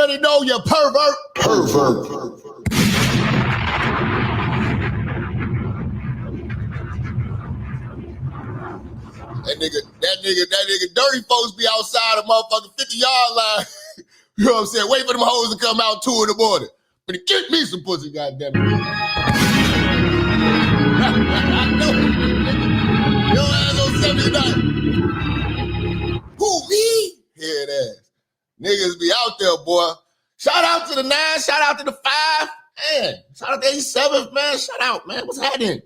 already know, you pervert. That nigga, dirty folks be outside a motherfucking 50-yard line. You know what I'm saying? Wait for them hoes to come out 2 in the morning. But get me some pussy, goddamn it. I know. Your ass on 79. Who, me? Head ass. Niggas be out there, boy. Shout out to the 9, shout out to the 5. Man, shout out to 87th, man. Shout out, man. What's happening?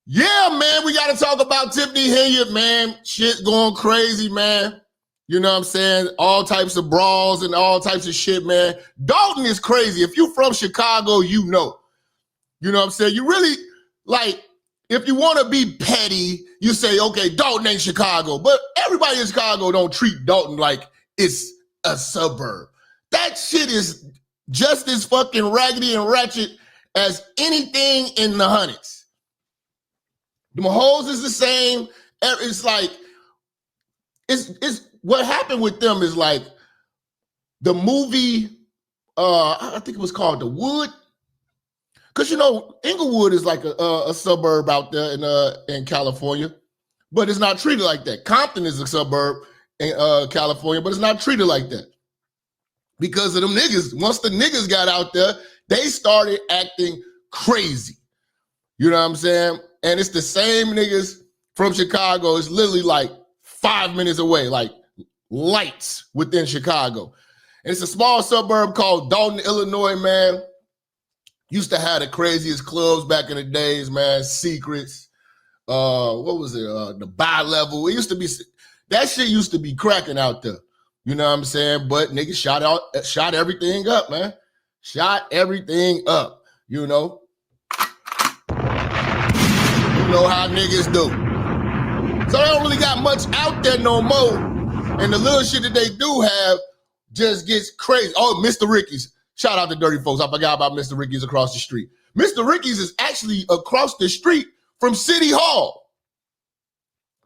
Yeah, man, we got to talk about Tiffany Henyard, man. Shit going crazy, man. You know what I'm saying? All types of brawls and all types of shit, man. Dalton is crazy. If you from Chicago, you know. You know what I'm saying? You really, like, if you want to be petty, you say, okay, Dalton ain't Chicago. But everybody in Chicago don't treat Dalton like it's a suburb. That shit is just as fucking raggedy and ratchet as anything in the hundreds. The hoes is the same. It's like, it's what happened with them is like the movie, I think it was called The Wood. Because, you know, Inglewood is like a suburb out there in California, but it's not treated like that. Compton is a suburb in California, but it's not treated like that. Because of them niggas. Once the niggas got out there, they started acting crazy. You know what I'm saying? And it's the same niggas from Chicago. It's literally like 5 minutes away, like lights within Chicago. And it's a small suburb called Dalton, Illinois, man. Used to have the craziest clubs back in the days, man. Secrets. What was it? The Bi-Level. It used to be, that shit used to be cracking out there. You know what I'm saying? But niggas shot everything up, man. Shot everything up, you know. You know how niggas do. So they don't really got much out there no more. And the little shit that they do have just gets crazy. Oh, Mr. Ricky's. Shout out to Dirty Folks. I forgot about Mr. Ricky's across the street. Mr. Ricky's is actually across the street from City Hall.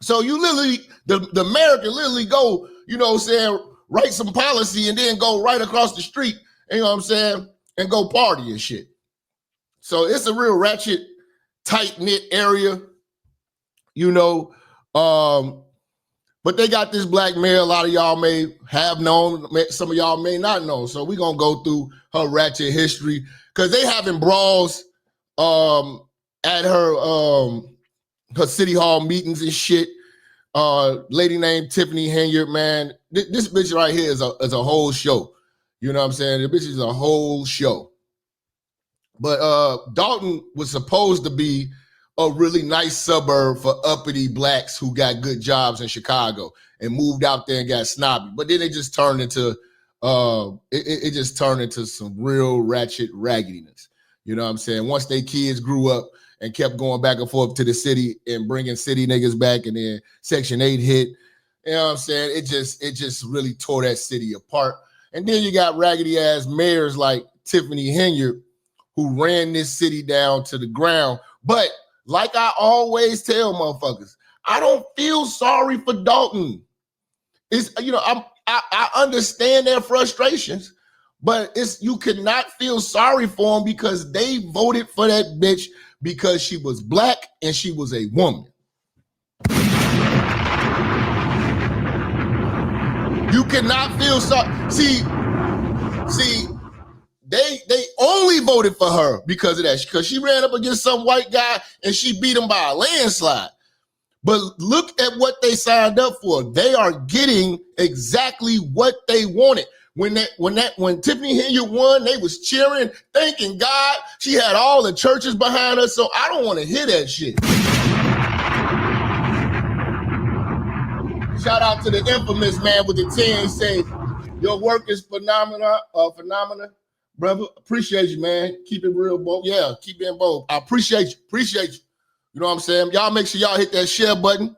So you literally, the mayor can literally go, you know what I'm saying, write some policy and then go right across the street, you know what I'm saying, and go party and shit. So it's a real ratchet, tight-knit area, you know. But they got this black mayor. A lot of y'all may have known. Some of y'all may not know. So we're going to go through her ratchet history because they having brawls at her City Hall meetings and shit. Lady named Tiffany Henyard, man. This bitch right here is a whole show. You know what I'm saying? The bitch is a whole show. But Dalton was supposed to be a really nice suburb for uppity blacks who got good jobs in Chicago and moved out there and got snobby. But then it just turned into it just turned into some real ratchet raggediness. You know what I'm saying? Once they kids grew up and kept going back and forth to the city and bringing city niggas back, and then Section 8 hit, you know what I'm saying? It just really tore that city apart. And then you got raggedy ass mayors like Tiffany Henyard who ran this city down to the ground. But like I always tell motherfuckers, I don't feel sorry for Dalton. It's, you know, I understand their frustrations, but you cannot feel sorry for them because they voted for that bitch because she was black and she was a woman. You cannot feel sorry. See, they only voted for her because of that, because she ran up against some white guy and she beat him by a landslide. But look at what they signed up for. They are getting exactly what they wanted. When Tiffany Henyard won, they was cheering, thanking God. She had all the churches behind her, so I don't want to hear that shit. Shout out to the infamous man with the 10. He say, your work is phenomenal. Brother, appreciate you, man. Keep it real, bold. Yeah, keep it bold. I appreciate you. Appreciate you. You know what I'm saying? Y'all make sure y'all hit that share button.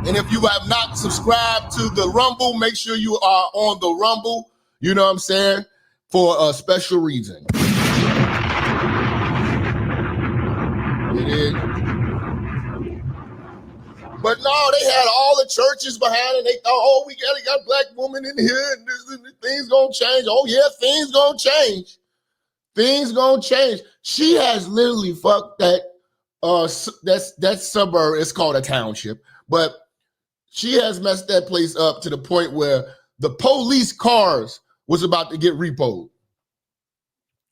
And if you have not subscribed to the Rumble, make sure you are on the Rumble. You know what I'm saying? For a special reason. It is. But no, they had all the churches behind it. They thought, oh, we got black women in here, and things gonna change. Oh yeah, things gonna change. Things gonna change. She has literally fucked that. That suburb. It's called a township, but she has messed that place up to the point where the police cars was about to get repoed.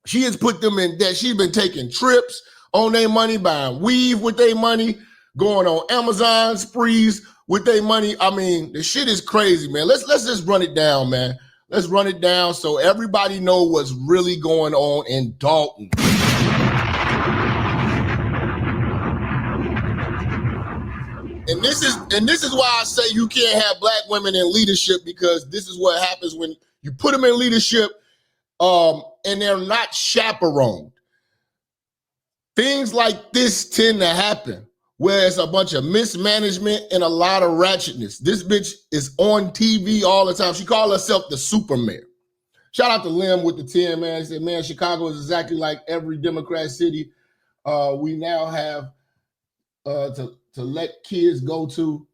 She has put them in debt. She's been taking trips on their money, buying weave with their money, going on Amazon sprees with their money. I mean, the shit is crazy, man. Let's just run it down, man. Let's run it down so everybody know what's really going on in Dalton. And this is why I say you can't have black women in leadership, because this is what happens when you put them in leadership and they're not chaperoned. Things like this tend to happen, where it's a bunch of mismanagement and a lot of ratchetness. This bitch is on TV all the time. She called herself the super mayor. Shout out to Lim with the 10, man. He said, man, Chicago is exactly like every Democrat city we now have to let kids go to.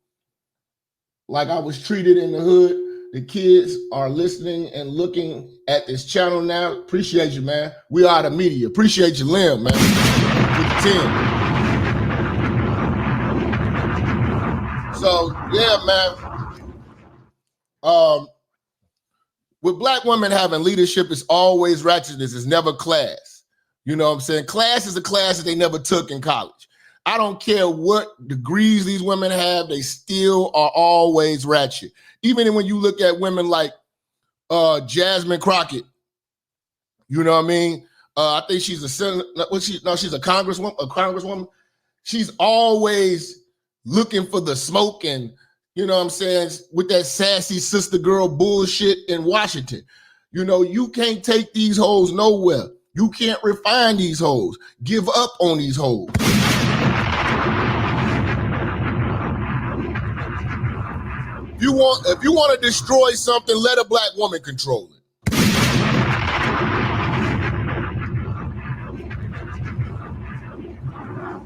Like I was treated in the hood. The kids are listening and looking at this channel now. Appreciate you, man. We are the media. Appreciate you, Lim, man. With the 10. So, yeah, man. With black women having leadership, it's always ratchetness. It's never class. You know what I'm saying? Class is a class that they never took in college. I don't care what degrees these women have, they still are always ratchet. Even when you look at women like Jasmine Crockett, you know what I mean? I think she's she's a congresswoman. She's always looking for the smoke and, you know what I'm saying, with that sassy sister girl bullshit in Washington. You know, you can't take these hoes nowhere. You can't refine these hoes. Give up on these hoes. If you want to destroy something, let a black woman control it.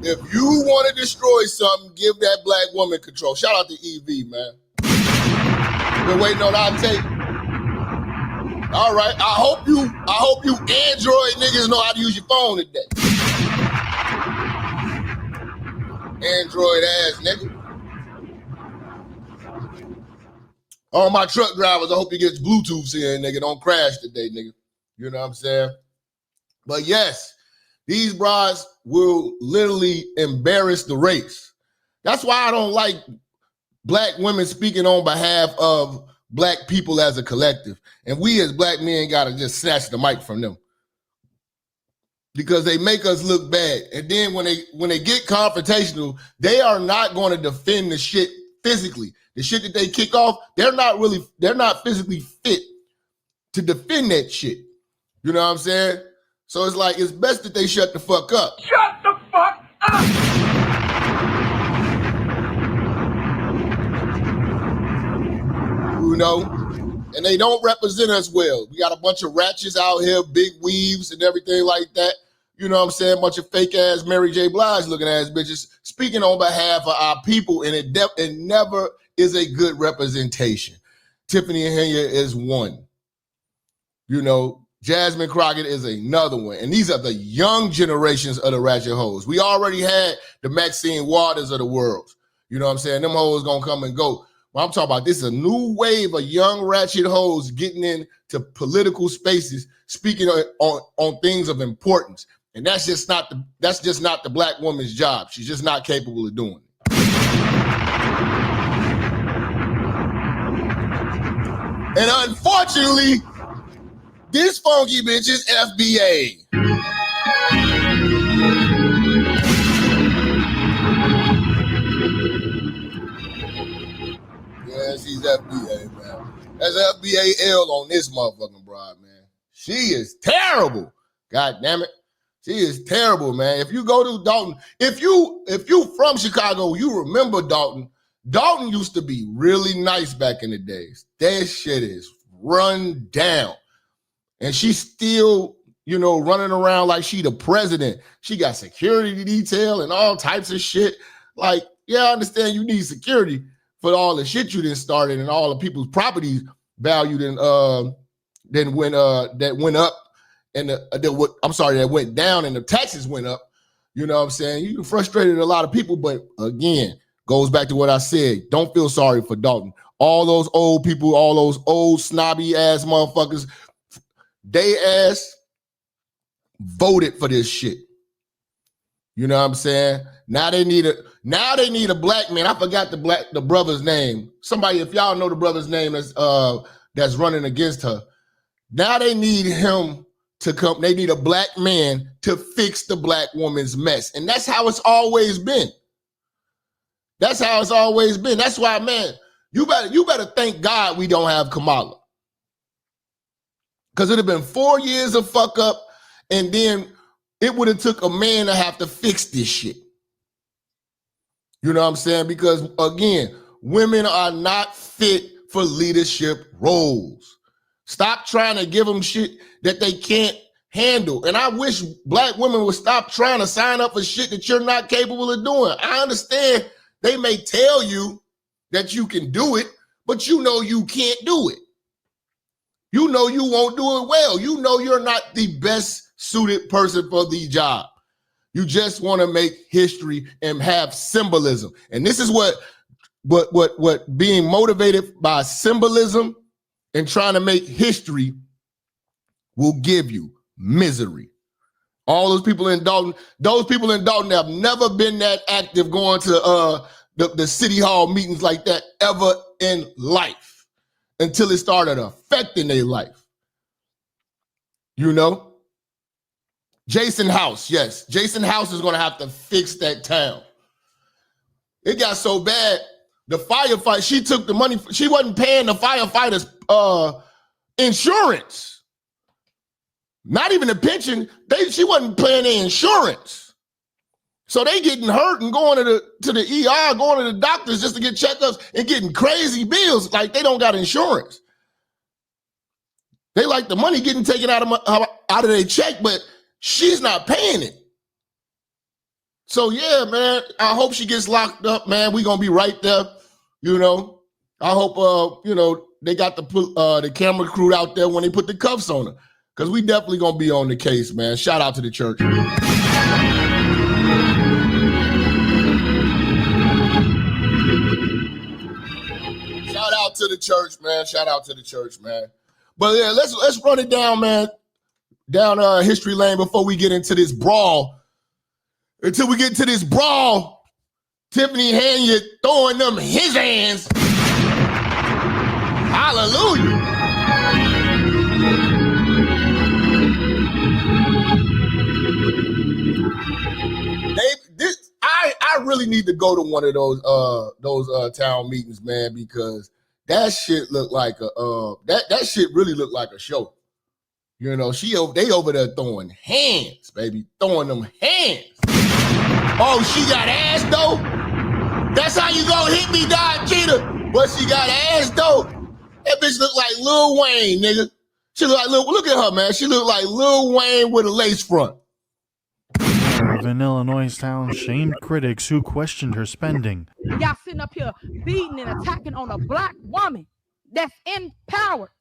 If you want to destroy something, give that black woman control. Shout out to EV, man. Been waiting on our tape. All right. I hope you Android niggas know how to use your phone today. Android ass nigga. All my truck drivers, I hope you get Bluetooth in, nigga. Don't crash today, nigga. You know what I'm saying? But yes, these bras will literally embarrass the race. That's why I don't like black women speaking on behalf of black people as a collective. And we as black men gotta just snatch the mic from them, because they make us look bad. And then when they get confrontational, they are not going to defend the shit physically. The shit that they kick off, they're not physically fit to defend that shit. You know what I'm saying? So it's like, it's best that they shut the fuck up. Shut the fuck up! You know? And they don't represent us well. We got a bunch of ratchets out here, big weaves and everything like that. You know what I'm saying? A bunch of fake ass Mary J. Blige looking ass bitches speaking on behalf of our people, and it never is a good representation. Tiffany and Henyard is one. You know, Jasmine Crockett is another one. And these are the young generations of the ratchet hoes. We already had the Maxine Waters of the world. You know what I'm saying? Them hoes gonna come and go. Well, I'm talking about, this is a new wave of young ratchet hoes getting into political spaces, speaking on things of importance. And that's just not the black woman's job. She's just not capable of doing it. And unfortunately, this funky bitch is FBA. Yes, he's FBA, man. That's FBA L on this motherfucking broad, man. She is terrible. God damn it. She is terrible, man. If you go to Dalton, if you from Chicago, you remember Dalton. Dalton used to be really nice back in the days. That shit is run down. And she's still, you know, running around like she the president. She got security detail and all types of shit. Like, Yeah, I understand you need security for all the shit you done started and all the people's properties valued and that went up and that went down and the taxes went up. You know what I'm saying? You frustrated a lot of people, but again, goes back to what I said. Don't feel sorry for Dalton. All those old people, all those old snobby ass motherfuckers, they ass voted for this shit. You know what I'm saying? Now they need a black man. I forgot the brother's name. Somebody, if y'all know the brother's name that's running against her. Now they need him to come. They need a black man to fix the black woman's mess. And that's how it's always been. That's how it's always been. That's why, man, you better thank God we don't have Kamala. Because it'd have been 4 years of fuck up, and then it would have took a man to have to fix this shit. You know what I'm saying? Because again, women are not fit for leadership roles. Stop trying to give them shit that they can't handle. And I wish black women would stop trying to sign up for shit that you're not capable of doing. I understand they may tell you that you can do it, but you know you can't do it. You know you won't do it well. You know you're not the best suited person for the job. You just want to make history and have symbolism. And this is what being motivated by symbolism and trying to make history will give you: misery. All those people in Dalton have never been that active going to the city hall meetings like that ever in life until it started affecting their life. You know? Jason House, yes. Jason House is going to have to fix that town. It got so bad, the firefighter, she took the money, she wasn't paying the firefighters insurance. Not even a pension. She wasn't paying their insurance. So they getting hurt and going to the ER, going to the doctors just to get checkups and getting crazy bills like they don't got insurance. They like the money getting taken out of their check, but she's not paying it. So yeah, man, I hope she gets locked up, man. We gonna be right there, you know. I hope they got the camera crew out there when they put the cuffs on her, because we definitely gonna be on the case, man. Shout out to the church. Shout out to the church, man. Shout out to the church, man. But yeah, let's run it down, man. Down history lane before we get into this brawl. Until we get to this brawl, Tiffany Henyard throwing them his hands. Hallelujah. I really need to go to one of those town meetings, man, because that shit looked like that shit really looked like a show. You know, they over there throwing hands, baby, throwing them hands. Oh, she got ass though? That's how you gonna hit me, Don Cheetah? But she got ass though? That bitch look like Lil Wayne, nigga. She look like look at her, man. She look like Lil Wayne with a lace front. Of an Illinois town shamed critics who questioned her spending. Y'all sitting up here beating and attacking on a black woman that's in power.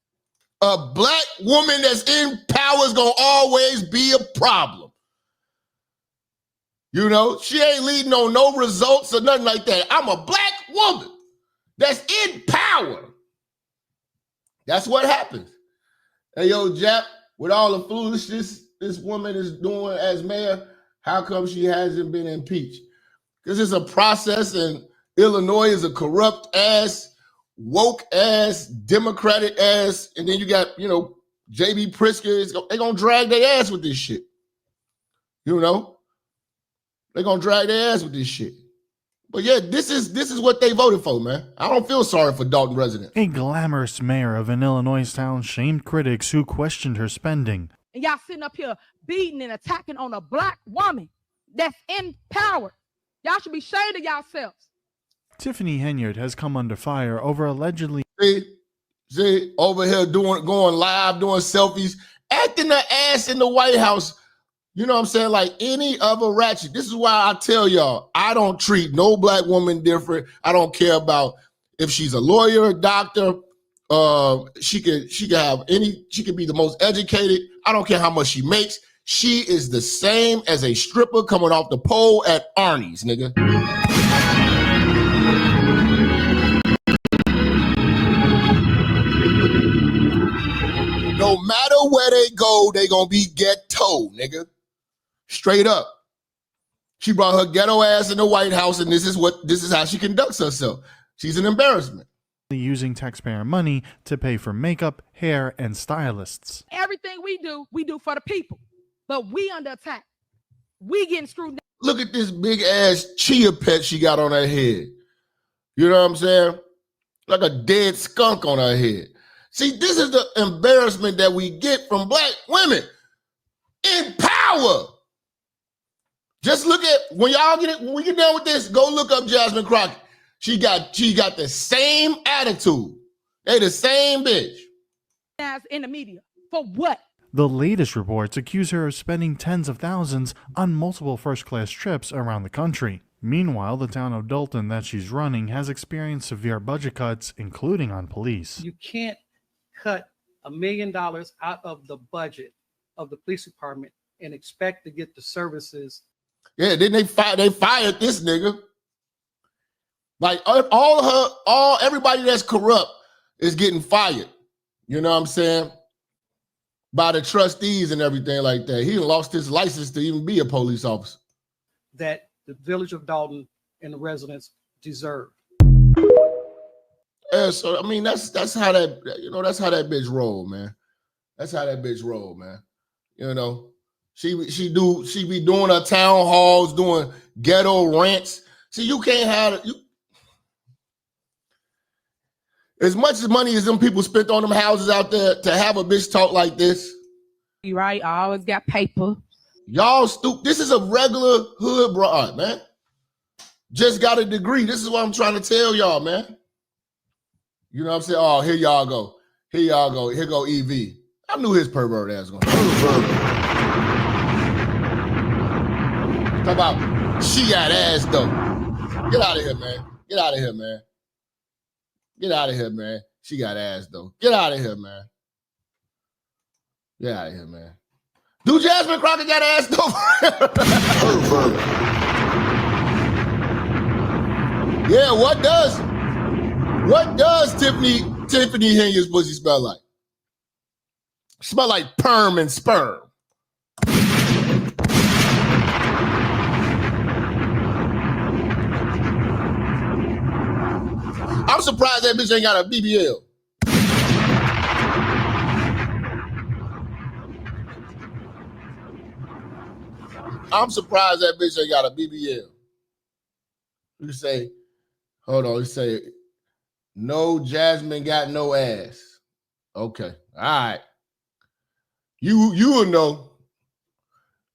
A black woman that's in power is gonna always be a problem. You know, she ain't leading on no results or nothing like that. I'm a black woman that's in power. That's what happens. Hey, yo, Jap, with all the foolishness this woman is doing as mayor, how come she hasn't been impeached? Because it's a process, and Illinois is a corrupt ass, woke ass, democratic ass, and then you got, J.B. Pritzker. They're going to drag their ass with this shit. You know? They're going to drag their ass with this shit. But yeah, this is what they voted for, man. I don't feel sorry for Dalton residents. A glamorous mayor of an Illinois town shamed critics who questioned her spending. And y'all sitting up here beating and attacking on a black woman that's in power. Y'all should be ashamed of yourselves. Tiffany Henyard has come under fire over allegedly... See, over here going live, doing selfies, acting her ass in the White House You know what I'm saying? Like any other ratchet. This is why I tell y'all, I don't treat no black woman different. I don't care about if she's a lawyer, a doctor. She could be the most educated. I don't care how much she makes. She is the same as a stripper coming off the pole at Arnie's, nigga. No matter where they go, they gonna be ghetto, nigga. Straight up. She brought her ghetto ass in the White House, and this is how she conducts herself. She's an embarrassment. Using taxpayer money to pay for makeup, hair, and stylists. Everything we do for the people. But we under attack. We getting screwed down. Look at this big ass chia pet she got on her head. You know what I'm saying? Like a dead skunk on her head. See, this is the embarrassment that we get from black women in power. Just look at when we get done with this, go look up Jasmine Crockett. She got the same attitude. They the same bitch. As in the media. For what? The latest reports accuse her of spending tens of thousands on multiple first-class trips around the country. Meanwhile, the town of Thornton that she's running has experienced severe budget cuts, including on police. You can't cut $1 million out of the budget of the police department and expect to get the services. Yeah, then they fired this nigga. Like everybody that's corrupt is getting fired. You know what I'm saying? By the trustees and everything like that. He lost his license to even be a police officer. That the village of Dalton and the residents deserve. Yeah, so I mean that's how that bitch roll, man. That's how that bitch roll, man. You know, she be doing her town halls, doing ghetto rants. See, you can't have as much money as them people spent on them houses out there to have a bitch talk like this. You right? I always got paper. Y'all stupid. This is a regular hood broad, man. Just got a degree. This is what I'm trying to tell y'all, man. You know what I'm saying? Oh, here y'all go. Here y'all go. Here go EV. I knew his pervert ass was going to. Talk about she got ass though. Get out of here, man. Get out of here, man. Get out of here, man. She got ass though. Get out of here, man. Get out of here, man. Do Jasmine Crockett got ass though? Yeah, what does Tiffany Henyard's pussy smell like? Smell like perm and sperm. I'm surprised that bitch ain't got a BBL. I'm surprised that bitch ain't got a BBL. You say, hold on, you say, no, Jasmine got no ass. Okay, all right. You will know.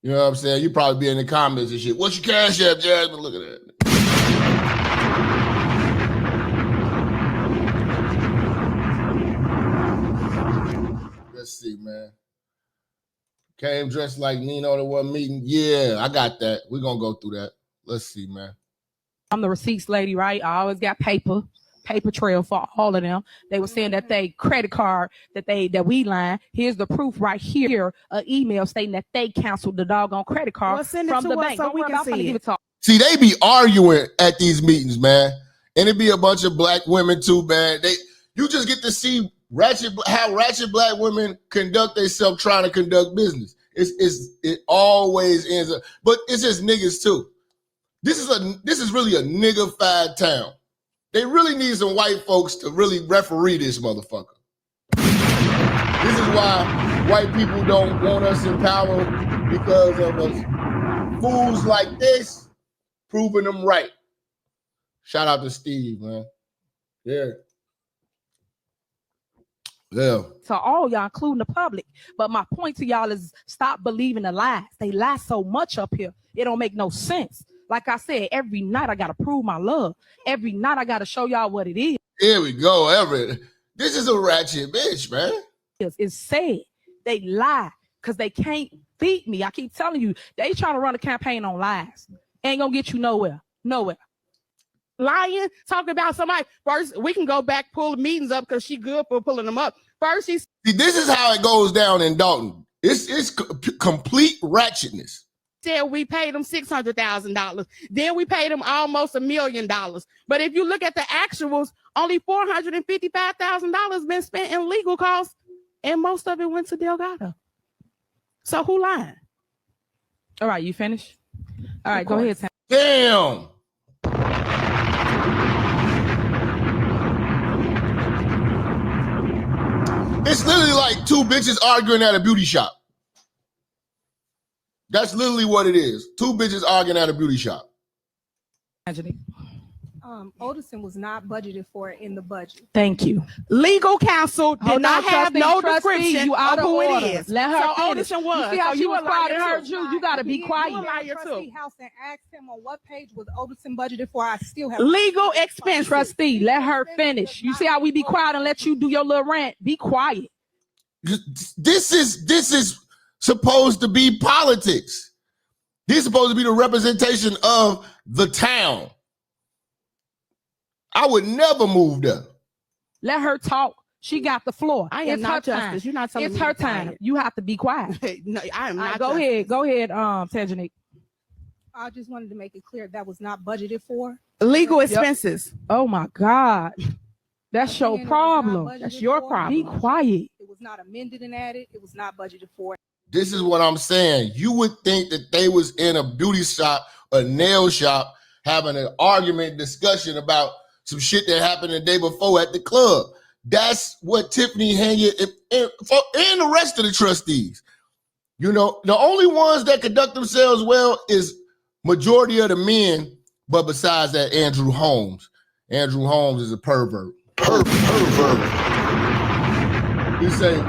You know what I'm saying? You probably be in the comments and shit. What's your cash app, Jasmine? Look at that. Let's see, man. Came dressed like Nino to one meeting. Yeah, I got that. We're going to go through that. Let's see, man. I'm the receipts lady, right? I always got paper trail for all of them. They were saying that they credit card that we line. Here's the proof right here. An email stating that they canceled the doggone credit card from the bank. So we can see it. See, they be arguing at these meetings, man. And it be a bunch of black women too, man. You just get to see how ratchet black women conduct themselves trying to conduct business. It always ends up, but it's just niggas too. This is really a nigga-fied town. They really need some white folks to really referee this motherfucker. This is why white people don't want us in power, because of us fools like this proving them right. Shout out to Steve, man. Yeah. Yeah. To all y'all, including the public. But my point to y'all is stop believing the lies. They lie so much up here. It don't make no sense. Like I said, every night I got to prove my love. Every night I got to show y'all what it is. Here we go. This is a ratchet bitch, man. It's sad. They lie because they can't beat me. I keep telling you, they trying to run a campaign on lies. Ain't gonna get you nowhere. Nowhere. Lying, talking about somebody. First, we can go back, pull the meetings up because she good for pulling them up. First, she See, this is how it goes down in Dalton. It's complete ratchetness. said we paid them $600,000. Then we paid them almost $1 million. But if you look at the actuals, only $455,000 been spent in legal costs, and most of it went to Delgado. So who lying? All right, you finished? All right, go ahead, Tam. Damn. It's literally like two bitches arguing at a beauty shop. That's literally what it is. Two bitches arguing at a beauty shop. Angelique. Oldison was not budgeted for in the budget. Thank you. Legal counsel did Hold not on, have no trustee, description you out of of who order. it is. Let her so finish. Oldison was. You see how So she you was a quiet and liar heard too. you? You got to be You quiet. a liar trustee too. House and asked him on what page was Oldison budgeted for. I still have Legal expenses. Trustee, let her finish. You see how we be quiet and let you do your little rant? Be quiet. This is supposed to be politics. This is supposed to be the representation of the town. I would never move there. Let her talk. She got the floor. I am It's not her justice. time. You're not telling It's me her to be quiet. time. You have to be quiet. No, I am All right, not. go justice. ahead. Go ahead, Tangenique. I just wanted to make it clear that was not budgeted for. Legal expenses. Oh my God. That's your Again, it was not problem. budgeted That's your for. problem. Be quiet. It was not amended and added. It was not budgeted for. This is what I'm saying. You would think that they was in a beauty shop, a nail shop, having an argument, discussion about some shit that happened the day before at the club. That's what Tiffany, Henyard, and the rest of the trustees. You know, the only ones that conduct themselves well is majority of the men, but besides that, Andrew Holmes. Andrew Holmes is a pervert. Pervert. You say,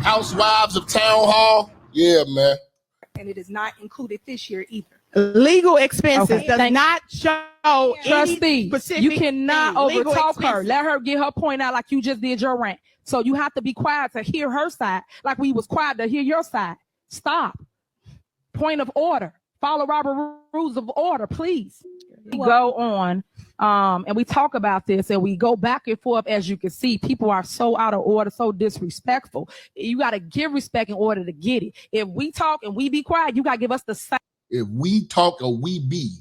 Housewives of Town Hall? Yeah, man. And it is not included this year either. Legal expenses Okay, does thank- not show any Trustee, specific you cannot thing. Legal overtalk her. expenses. Let her get her point out like you just did your rant. So you have to be quiet to hear her side, like we was quiet to hear your side. Stop. Point of order. Follow Robert rules of order, please. We go on, and we talk about this, and we go back and forth. As you can see, people are so out of order, so disrespectful. You got to give respect in order to get it. If we talk and we be quiet, you got to give us the same. If we talk or we be.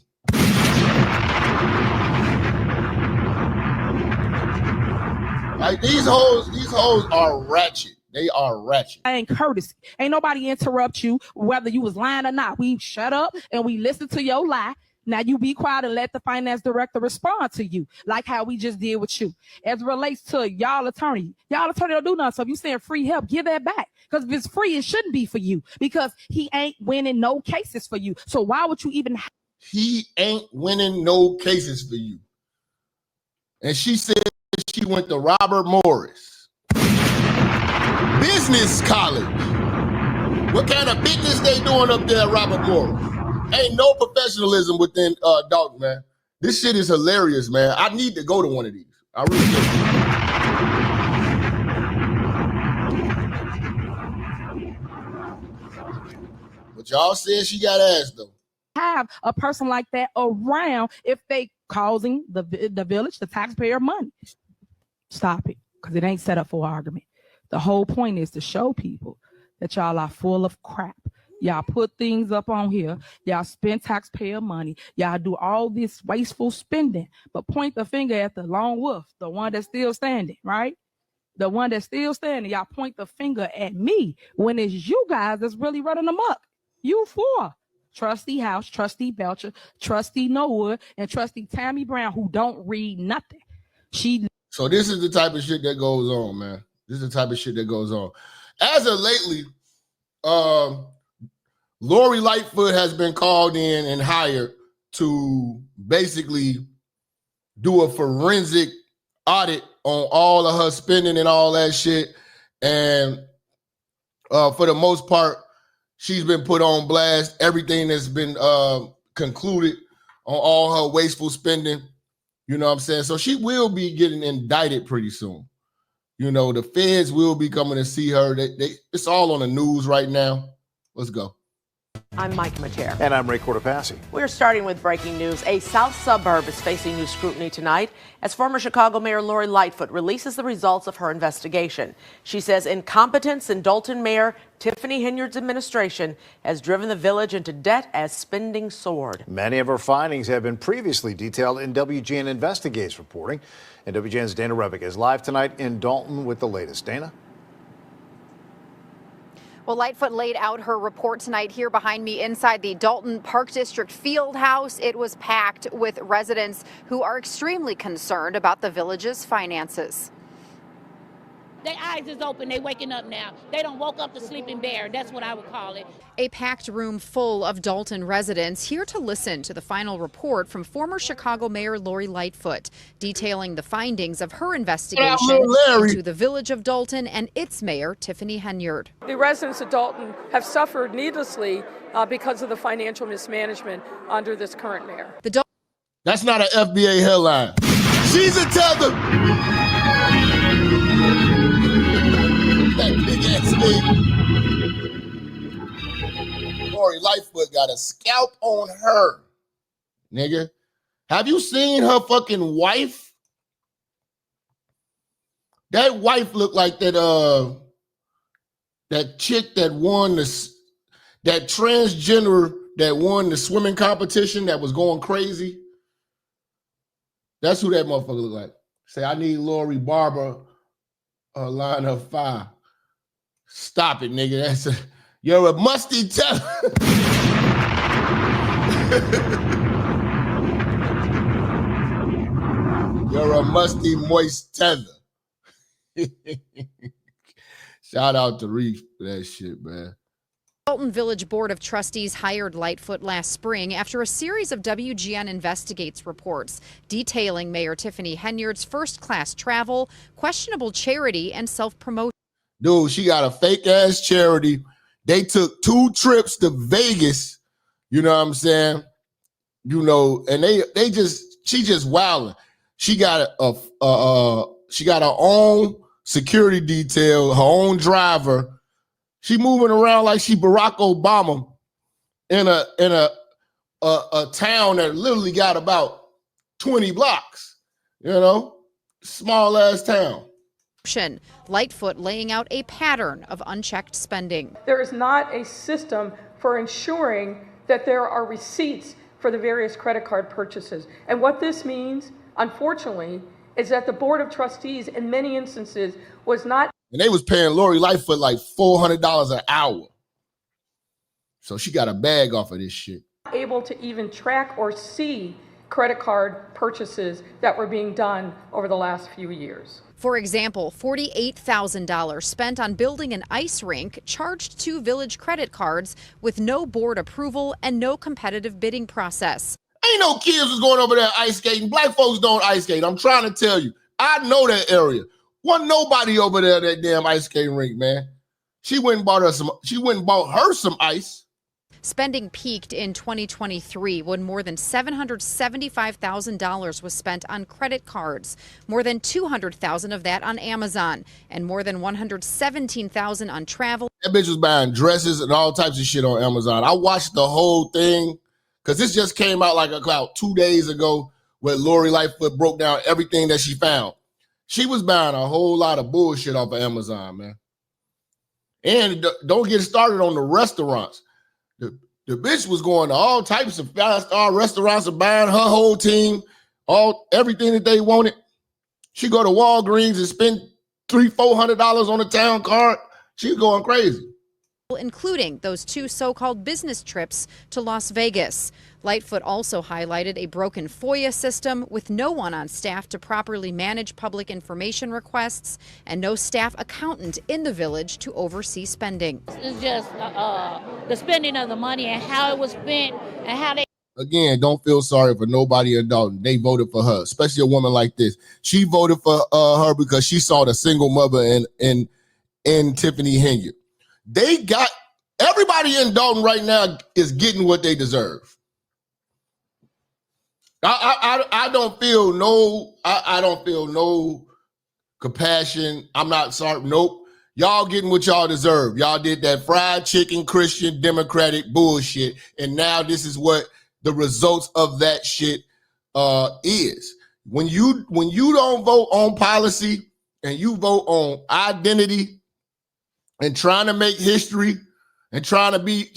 Like these hoes are ratchet. They are ratchet. Ain't courtesy. Ain't nobody interrupt you, whether you was lying or not. We shut up and we listen to your lie. Now you be quiet and let the finance director respond to you, like how we just did with you. As it relates to y'all attorney don't do nothing. So if you saying free help, give that back. Because if it's free, it shouldn't be for you because he ain't winning no cases for you. So why would you even? He ain't winning no cases for you. And she said she went to Robert Morris Business College. What kind of business they doing up there at Robert Morris? Ain't no professionalism within Dalton, man. This shit is hilarious, man. I need to go to one of these. I really do. But y'all said she got ass though. Have a person like that around if they causing the village, the taxpayer money. Stop it, because it ain't set up for argument. The whole point is to show people that y'all are full of crap. Y'all put things up on here. Y'all spend taxpayer money. Y'all do all this wasteful spending, but point the finger at the lone wolf, the one that's still standing, right? The one that's still standing. Y'all point the finger at me when it's you guys that's really running amok. You four. Trustee House, Trustee Belcher, Trustee Norwood, and Trustee Tammy Brown, who don't read nothing. So this is the type of shit that goes on, man. This is the type of shit that goes on. As of lately, Lori Lightfoot has been called in and hired to basically do a forensic audit on all of her spending and all that shit. And for the most part, she's been put on blast. Everything that's been concluded on all her wasteful spending. You know what I'm saying? So she will be getting indicted pretty soon. The feds will be coming to see her. It's all on the news right now. Let's go. I'm Mike Macher. And I'm Ray Cortopassi. We're starting with breaking news. A South suburb is facing new scrutiny tonight as former Chicago Mayor Lori Lightfoot releases the results of her investigation. She says incompetence in Dalton Mayor Tiffany Henyard's administration has driven the village into debt as spending soared. Many of her findings have been previously detailed in WGN Investigates reporting. And WGN's Dana Rebick is live tonight in Dalton with the latest. Dana? Well, Lightfoot laid out her report tonight here behind me inside the Dalton Park District field house. It was packed with residents who are extremely concerned about the village's finances. Their eyes is open. They waking up now. They don't woke up the sleeping bear. That's what I would call it. A packed room full of Dalton residents here to listen to the final report from former Chicago Mayor Lori Lightfoot, detailing the findings of her investigation into the village of Dalton and its mayor, Tiffany Henyard. The residents of Dalton have suffered needlessly because of the financial mismanagement under this current mayor. That's not an FBA headline. She's a tether. That big ass thing. Lori Lightfoot got a scalp on her, nigga. Have you seen her fucking wife? That wife looked like that chick that won that transgender that won the swimming competition that was going crazy. That's who that motherfucker look like. Say, I need Lori Barber, line of 5. Stop it, nigga. You're a musty tether. You're a musty, moist tether. Shout out to Reef for that shit, man. Dalton Village Board of Trustees hired Lightfoot last spring after a series of WGN Investigates reports detailing Mayor Tiffany Henyard's first-class travel, questionable charity, and self-promotion. Dude, she got a fake-ass charity. They took 2 trips to Vegas, you know what I'm saying? And she just wilding. She got she got her own security detail, her own driver. She moving around like she Barack Obama in a town that literally got about 20 blocks, small ass town. Lightfoot laying out a pattern of unchecked spending. There is not a system for ensuring that there are receipts for the various credit card purchases. And what this means, unfortunately, is that the Board of Trustees in many instances was not. And they was paying Lori Lightfoot like $400 an hour. So she got a bag off of this shit. Able to even track or see credit card purchases that were being done over the last few years. For example, $48,000 spent on building an ice rink charged to Village credit cards with no board approval and no competitive bidding process. Ain't no kids was going over there ice skating. Black folks don't ice skate. I'm trying to tell you. I know that area. Wasn't nobody over there at that damn ice skating rink, man. She went and bought her some ice. Spending peaked in 2023 when more than $775,000 was spent on credit cards, more than $200,000 of that on Amazon, and more than $117,000 on travel. That bitch was buying dresses and all types of shit on Amazon. I watched the whole thing because this just came out like about 2 days ago where Lori Lightfoot broke down everything that she found. She was buying a whole lot of bullshit off of Amazon, man. And don't get started on the restaurants. The bitch was going to all types of 5-star restaurants and buying her whole team, everything that they wanted. She go to Walgreens and spend $300-400 on a town card. She's going crazy. Including those 2 so-called business trips to Las Vegas. Lightfoot also highlighted a broken FOIA system with no one on staff to properly manage public information requests and no staff accountant in the village to oversee spending. It's just the spending of the money and how it was spent and how they. Again, don't feel sorry for nobody in Dalton. They voted for her, especially a woman like this. She voted for her because she saw the single mother in Tiffany Henyard. They got everybody in Dalton right now is getting what they deserve. I don't feel no compassion. I'm not sorry. Nope. Y'all getting what y'all deserve. Y'all did that fried chicken Christian Democratic bullshit, and now this is what the results of that shit is. When you don't vote on policy and you vote on identity and trying to make history and trying to be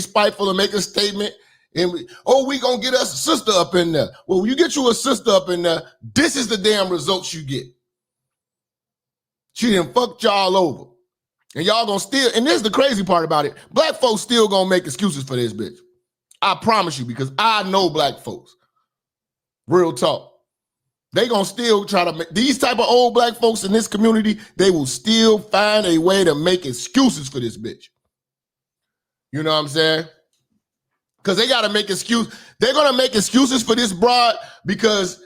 spiteful and make a statement, and we gonna get us a sister up in there. Well, when you get you a sister up in there, this is the damn results you get. She done fucked y'all over. And y'all gonna still, and this is the crazy part about it, black folks still gonna make excuses for this bitch. I promise you, because I know black folks. Real talk. They gonna still try to make, these type of old black folks in this community, they will still find a way to make excuses for this bitch. You know what I'm saying? Because they gotta make excuses. They're gonna make excuses for this broad because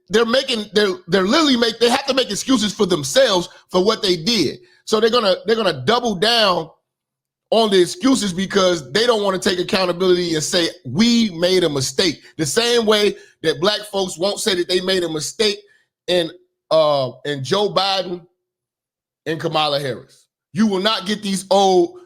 they're literally they have to make excuses for themselves for what they did. So they're gonna double down on the excuses because they don't want to take accountability and say we made a mistake. The same way that black folks won't say that they made a mistake in Joe Biden and Kamala Harris. You will not get these old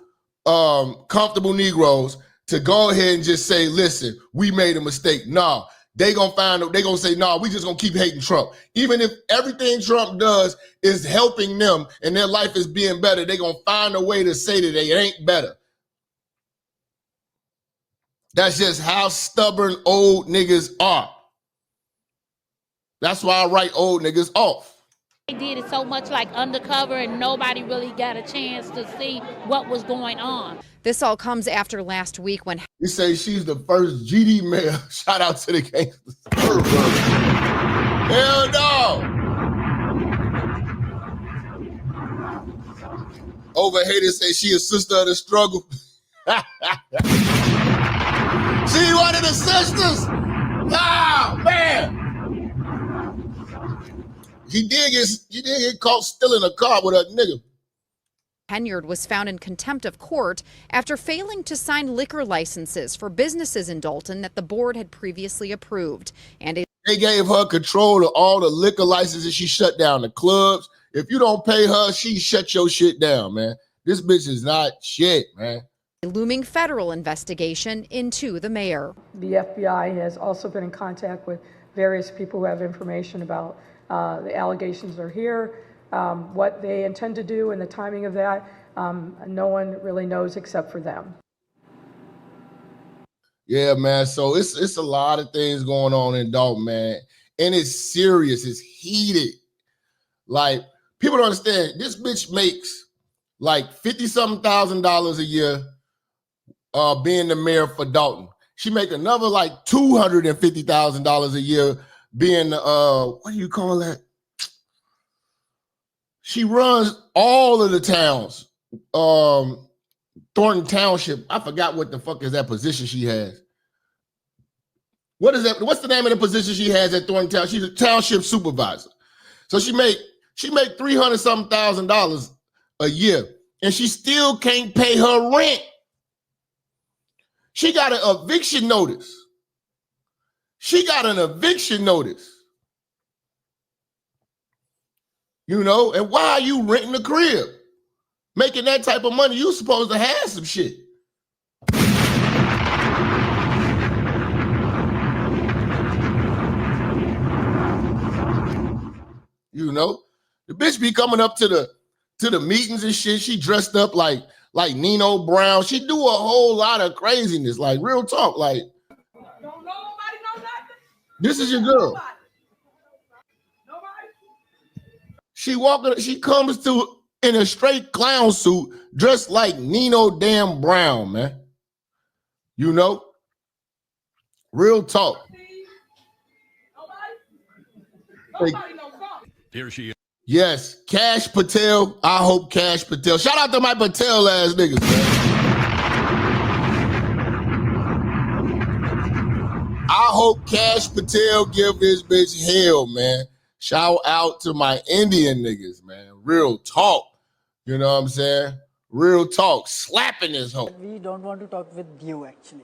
comfortable Negroes to go ahead and just say, listen, we made a mistake. No, they gonna say, no, we just gonna keep hating Trump. Even if everything Trump does is helping them and their life is being better, they gonna find a way to say that they ain't better. That's just how stubborn old niggas are. That's why I write old niggas off. They did it so much like undercover and nobody really got a chance to see what was going on. This all comes after last week when You say she's the first GD mayor. Shout out to the gangsters. Hell no. Overhated say she a sister of the struggle. She one of the sisters. Oh, man. She did get caught stealing a car with a nigga. Henyard was found in contempt of court after failing to sign liquor licenses for businesses in Dalton that the board had previously approved. And they gave her control of all the liquor licenses. She shut down the clubs. If you don't pay her, she shut your shit down, man. This bitch is not shit, man. A looming federal investigation into the mayor. The FBI has also been in contact with various people who have information about the allegations are here. What they intend to do and the timing of that, no one really knows except for them. Yeah, man. So it's a lot of things going on in Dalton, man. And it's serious. It's heated. Like, people don't understand. This bitch makes like $50-something thousand a year being the mayor for Dalton. She make another like $250,000 a year being what do you call that? She runs all of the towns. Thornton Township. I forgot what the fuck is that position she has. What is that? What's the name of the position she has at Thornton Town? She's a township supervisor. So she make $300-something thousand a year, and she still can't pay her rent. She got an eviction notice. You know, and why are you renting a crib? Making that type of money, you supposed to have some shit. You know, the bitch be coming up to the meetings and shit. She dressed up like Nino Brown. She do a whole lot of craziness, like real talk. Like, Don't nobody know nothing. This is your girl. Nobody. She comes to in a straight clown suit, dressed like Nino damn Brown, man. You know? Real talk. Nobody knows something. Here she is. Yes, Cash Patel. I hope Cash Patel. Shout out to my Patel ass niggas, man. I hope Cash Patel give this bitch hell, man. Shout out to my Indian niggas, man. Real talk. You know what I'm saying? Real talk. Slapping this hoe. We don't want to talk with you, actually.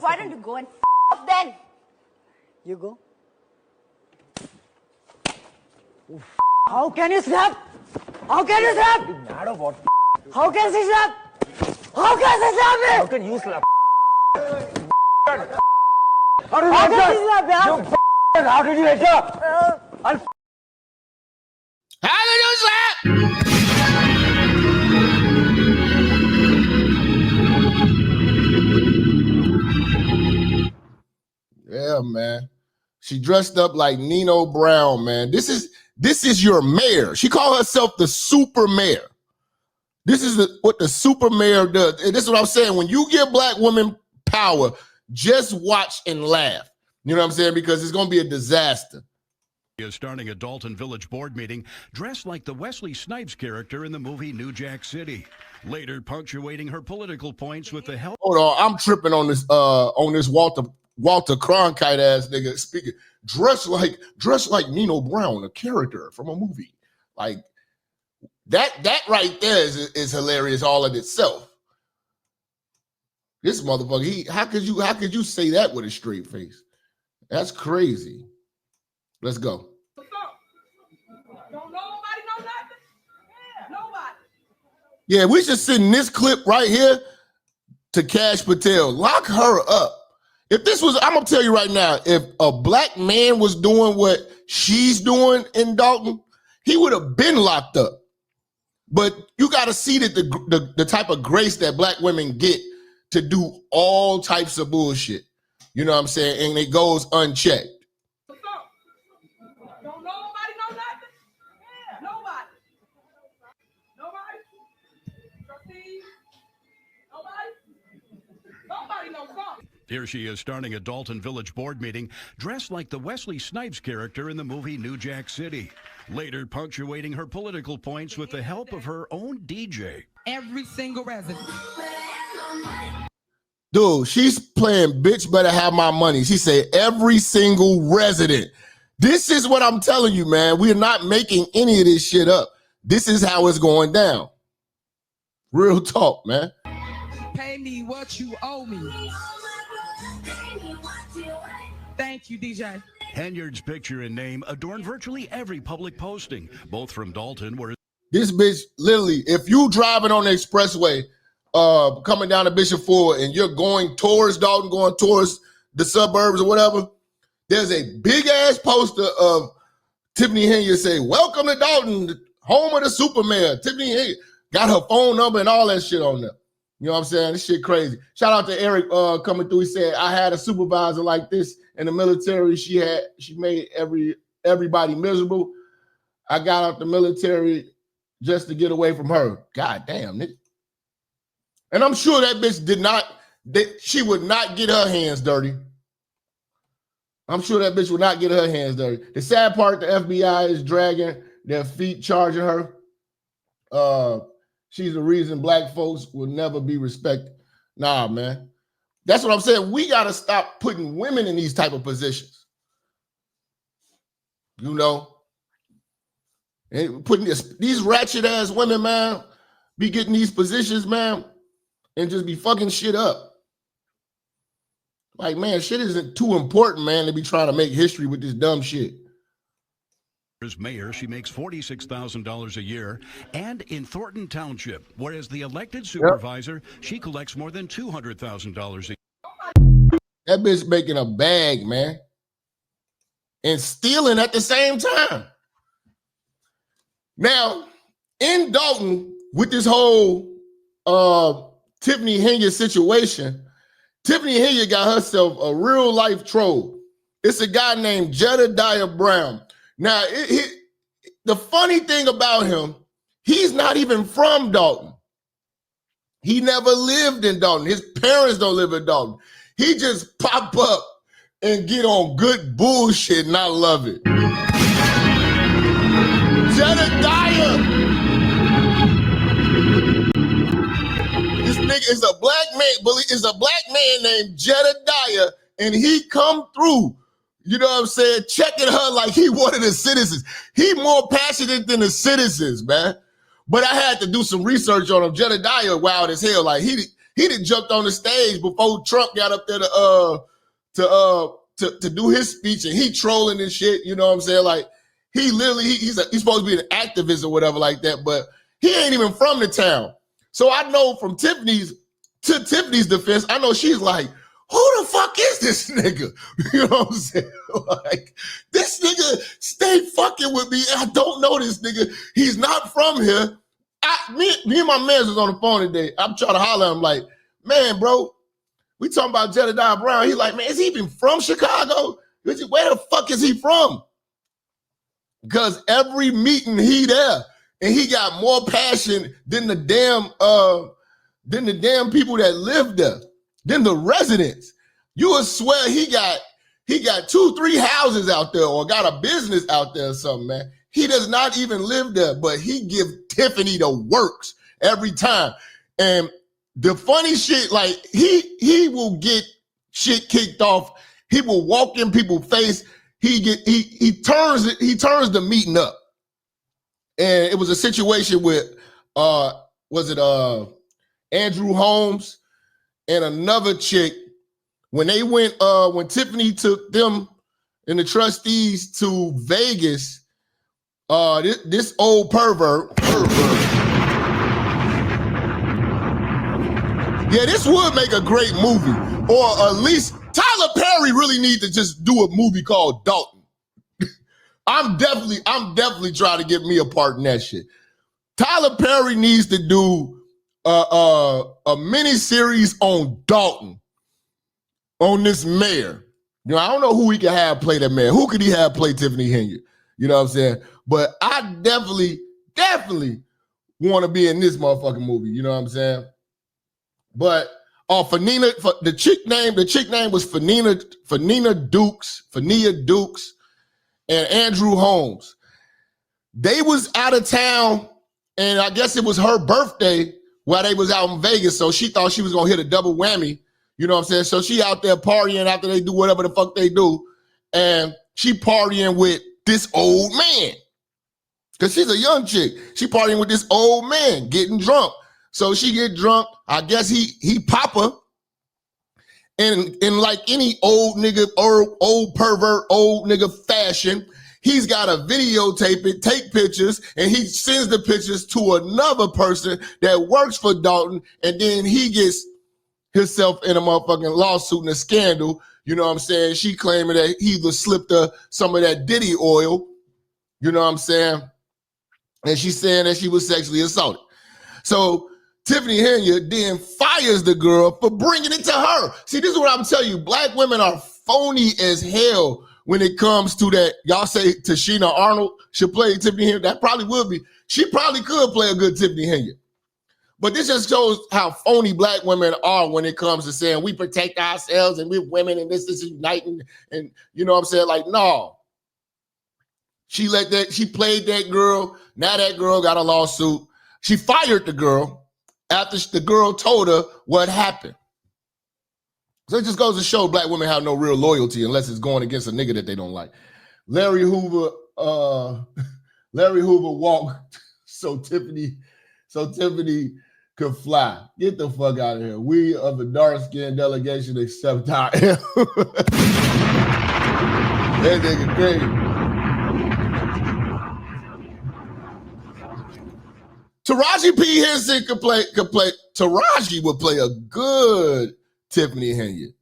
Why don't you go and off then? You go. How can you slap? How can you slap? Mad or what? How can she slap? How can she slap me? How can you slap? How can she slap me? How did you enter? How did you slap? Yeah, man. She dressed up like Nino Brown, man. This is your mayor. She called herself the super mayor. This is what the super mayor does. And this is what I'm saying. When you give black women power, just watch and laugh. You know what I'm saying? Because it's going to be a disaster. Is starting a Dalton Village board meeting dressed like the Wesley Snipes character in the movie New Jack City. Later punctuating her political points with the help. Hold on, I'm tripping on this Walter Cronkite ass nigga speaking. Dressed like Nino Brown, a character from a movie. Like that right there is hilarious all in itself. This motherfucker, how could you say that with a straight face? That's crazy. Let's go. Don't nobody know nothing? Yeah, nobody. Yeah, we should send this clip right here to Cash Patel. Lock her up. If this was, I'm gonna tell you right now, if a black man was doing what she's doing in Dalton, he would have been locked up. But you got to see that the type of grace that black women get to do all types of bullshit. You know what I'm saying? And it goes unchecked. Don't nobody know nothing? Yeah, nobody. Nobody? Trustees? Nobody knows something. Here she is starting a Dalton Village board meeting dressed like the Wesley Snipes character in the movie New Jack City. Later punctuating her political points with the help of her own DJ. Every single resident. Dude, she's playing bitch better have my money. She said every single resident. This is what I'm telling you, man. We're not making any of this shit up. This is how it's going down. Real talk, man. Pay me what you owe me. Thank you, DJ. Henyard's picture and name adorn virtually every public posting, both from Dalton, where this bitch, literally, if you driving on the expressway, coming down to Bishop Ford and you're going towards Dalton, going towards the suburbs or whatever, there's a big ass poster of Tiffany Henyard say, "Welcome to Dalton, home of the super mayor." Tiffany Henyard got her phone number and all that shit on there. You know what I'm saying? This shit crazy. Shout out to Eric coming through. He said, "I had a supervisor like this in the military. She made everybody miserable. I got out the military just to get away from her." God damn, nigga. And I'm sure that bitch she would not get her hands dirty. I'm sure that bitch would not get her hands dirty. The sad part, the FBI is dragging their feet, charging her. She's the reason black folks will never be respected. Nah, man. That's what I'm saying. We got to stop putting women in these type of positions. You know? And putting these ratchet ass women, man, be getting these positions, man, and just be fucking shit up. Like, man, shit isn't too important, man, to be trying to make history with this dumb shit. as mayor, she makes $46,000 a year, and in Thornton Township, whereas the elected supervisor, she collects more than $200,000 a year. That bitch making a bag, man, and stealing at the same time. Now, in Dalton, with this whole Tiffany Henyard situation, Tiffany Henyard got herself a real life troll. It's a guy named Jedediah Brown. Now, the funny thing about him, he's not even from Dalton. He never lived in Dalton. His parents don't live in Dalton. He just pop up and get on good bullshit, and I love it. Jedediah. This nigga is a black man, is a black man named Jedediah, and he come through, you know what I'm saying, checking her like he one of the citizens. He more passionate than the citizens, man. But I had to do some research on him. Jedediah wild as hell. Like he done jumped on the stage before Trump got up there to do his speech, and he trolling and shit, you know what I'm saying? Like, He literally, he's supposed to be an activist or whatever like that, but he ain't even from the town. So I know from Tiffany's defense, I know she's like, who the fuck is this nigga? You know what I'm saying? Like, this nigga stay fucking with me. I don't know this nigga. He's not from here. Me and my man was on the phone today. I'm trying to holler at him like, man, bro, we talking about Jedediah Brown. He's like, man, is he even from Chicago? Where the fuck is he from? Because every meeting he there, and he got more passion than the damn people that live there, than the residents. You would swear he got 2-3 houses out there or got a business out there or something, man. He does not even live there, but he give Tiffany the works every time. And the funny shit, like he will get shit kicked off. He will walk in people's face. He turns the meeting up. And it was a situation with Andrew Holmes and another chick when they went when Tiffany took them and the trustees to Vegas. This old pervert. Yeah, this would make a great movie, or at least Tyler Perry really need to just do a movie called Dalton. I'm definitely trying to get me a part in that shit. Tyler Perry needs to do a mini series on Dalton, on this mayor. You know, I don't know who he can have play that mayor. Who could he have play Tiffany Henyard? You know what I'm saying? But I definitely want to be in this motherfucking movie. You know what I'm saying? But the chick name was Fanina Dukes, and Andrew Holmes. They was out of town, and I guess it was her birthday while they was out in Vegas, so she thought she was gonna hit a double whammy. You know what I'm saying? So she out there partying after they do whatever the fuck they do, and she partying with this old man. Because she's a young chick. She partying with this old man, getting drunk. So she get drunk. I guess he pop her. And in like any old nigga or old pervert, old nigga fashion, he's got to videotape it, take pictures, and he sends the pictures to another person that works for Dalton, and then he gets himself in a motherfucking lawsuit and a scandal. You know what I'm saying? She claiming that he was slipped her some of that Diddy oil. You know what I'm saying? And she's saying that she was sexually assaulted. So Tiffany Henyard then fires the girl for bringing it to her. See, this is what I'm telling you. Black women are phony as hell when it comes to that. Y'all say Tashina Arnold should play Tiffany Henyard. That probably would be. She probably could play a good Tiffany Henyard. But this just shows how phony black women are when it comes to saying we protect ourselves and we're women and this is uniting. And you know what I'm saying? Like, no. She played that girl. Now that girl got a lawsuit. She fired the girl after the girl told her what happened. So it just goes to show black women have no real loyalty unless it's going against a nigga that they don't like. Larry Hoover walked so Tiffany could fly. Get the fuck out of here. We of the dark-skinned delegation accept our That nigga crazy. Taraji P. Henson could play. Taraji would play a good Tiffany Henyard.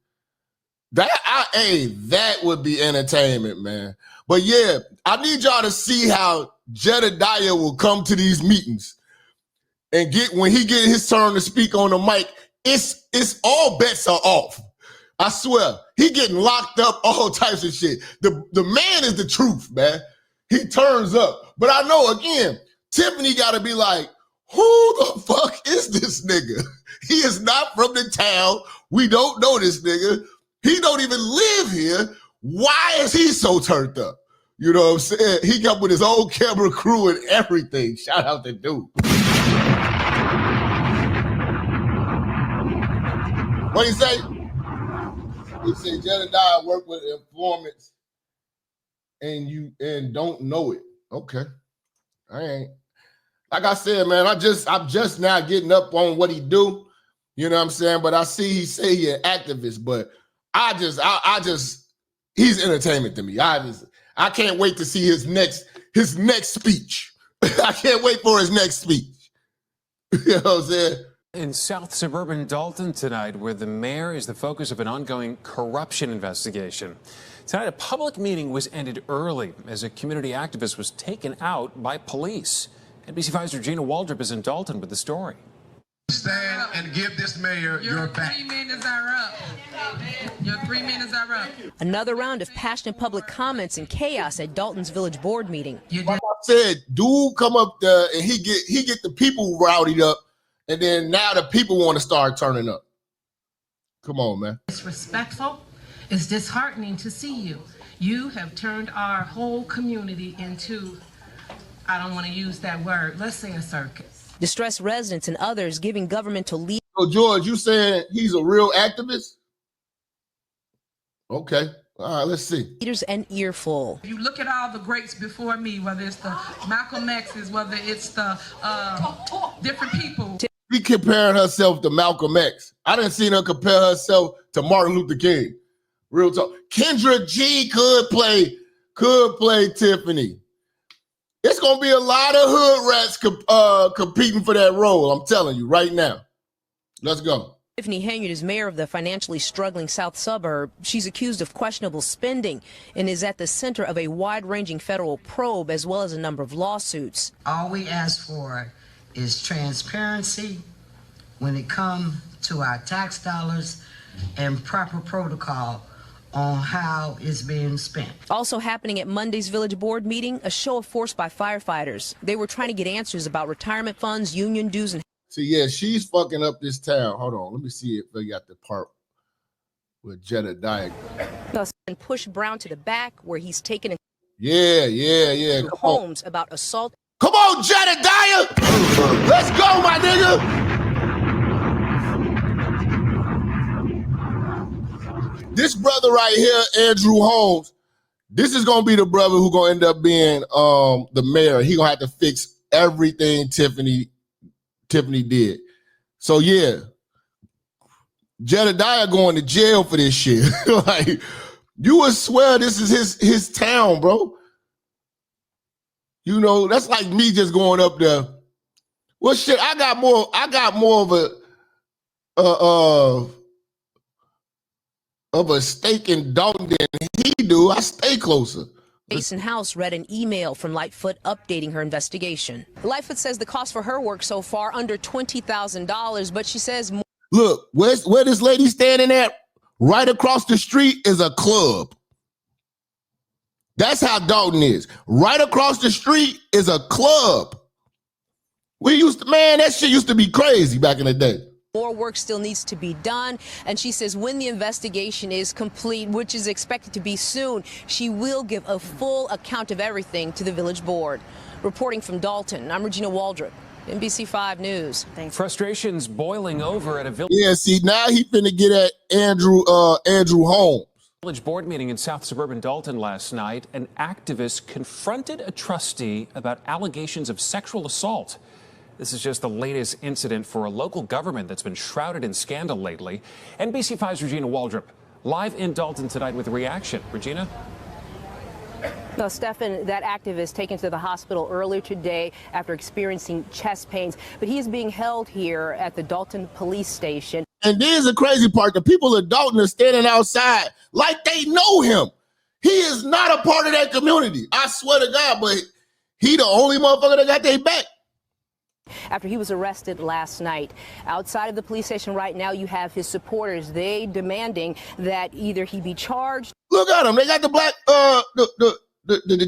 That would be entertainment, man. But yeah, I need y'all to see how Jedediah will come to these meetings and when he get his turn to speak on the mic, it's all bets are off. I swear, he getting locked up, all types of shit. The man is the truth, man. He turns up. But I know, again, Tiffany got to be like, who the fuck is this nigga? He is not from the town. We don't know this nigga. He don't even live here. Why is he so turned up? You know what I'm saying? He got with his own camera crew and everything. Shout out to dude. What he say? He said Jedediah work with informants and don't know it. Okay. I ain't. Like I said, man, I'm just now getting up on what he do. You know what I'm saying? But I see he say he an activist, but he's entertainment to me. I can't wait to see his next his next speech. I can't wait for his next speech. You know what I'm saying? In South suburban Dalton tonight, where the mayor is the focus of an ongoing corruption investigation. Tonight, a public meeting was ended early as a community activist was taken out by police. NBC 5's Regina Waldrop is in Dalton with the story. Stand and give this mayor your back. 3 minutes are up. Your 3 minutes are up. Another round of passionate public comments and chaos at Dalton's village board meeting. Like I said, dude come up there and he get the people rowdied up, and then now the people want to start turning up. Come on, man. It's respectful. It's disheartening to see you. You have turned our whole community into, I don't want to use that word, let's say a circus. Distressed residents and others giving government to lead. So George, you saying he's a real activist? Okay. All right, let's see. Leaders an earful. You look at all the greats before me, whether it's the Malcolm X's, whether it's the different people. She comparing herself to Malcolm X. I didn't see her compare herself to Martin Luther King. Real talk. Kendra G could play Tiffany. It's gonna be a lot of hood rats competing for that role. I'm telling you right now. Let's go. Tiffany Henyard is mayor of the financially struggling south suburb. She's accused of questionable spending and is at the center of a wide-ranging federal probe as well as a number of lawsuits. All we ask for is transparency when it comes to our tax dollars and proper protocol on how it's being spent. Also happening at Monday's village board meeting, a show of force by firefighters. They were trying to get answers about retirement funds, union dues, and... See, yeah, she's fucking up this town. Hold on, let me see if they got the part with Jedediah. And push Brown to the back where he's taken a... Yeah. Homes about assault. Come on, Jedediah! Let's go, my nigga! This brother right here, Andrew Holmes, this is gonna be the brother who's gonna end up being the mayor. He gonna have to fix everything Tiffany did. So yeah, Jedediah going to jail for this shit. Like, you would swear this is his town, bro. You know, that's like me just going up there. Well, shit, I got more of a stake in Dalton than he do. I stay closer. Jason House read an email from Lightfoot updating her investigation. Lightfoot says the cost for her work so far under $20,000, but she says... Look, where this lady standing at, right across the street is a club. That's how Dalton is. Right across the street is a club. That shit used to be crazy back in the day. More work still needs to be done, and she says when the investigation is complete, which is expected to be soon, she will give a full account of everything to the village board. Reporting from Dalton, I'm Regina Waldrop, NBC 5 News. Thanks. Frustrations boiling over at a village. Yeah, see, now he finna get at Andrew Holmes. Village board meeting in South suburban Dalton last night. An activist confronted a trustee about allegations of sexual assault. This is just the latest incident for a local government that's been shrouded in scandal lately. NBC 5's Regina Waldrop, live in Dalton tonight with a reaction. Regina? No, Stefan, that activist taken to the hospital earlier today after experiencing chest pains, but he is being held here at the Dalton police station. And there's the crazy part. The people of Dalton are standing outside like they know him. He is not a part of that community. I swear to God, but he the only motherfucker that got their back. After he was arrested last night. Outside of the police station right now, you have his supporters. They demanding that either he be charged. Look at him. They got the black, the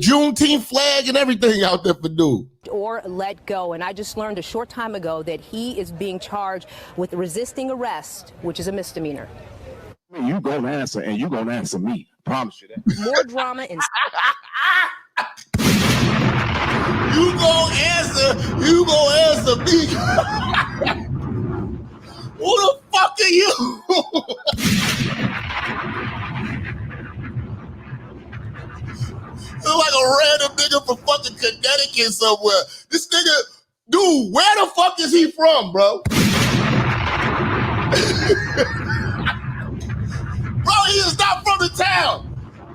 Juneteenth flag and everything out there for dude. Or let go. And I just learned a short time ago that he is being charged with resisting arrest, which is a misdemeanor. You gonna answer, and you gonna answer me. Promise you that. More drama in... You gonna answer me. Who the fuck are you? You're like a random nigga from fucking Connecticut somewhere. This nigga, dude, where the fuck is he from, bro? Bro, he is not from the town.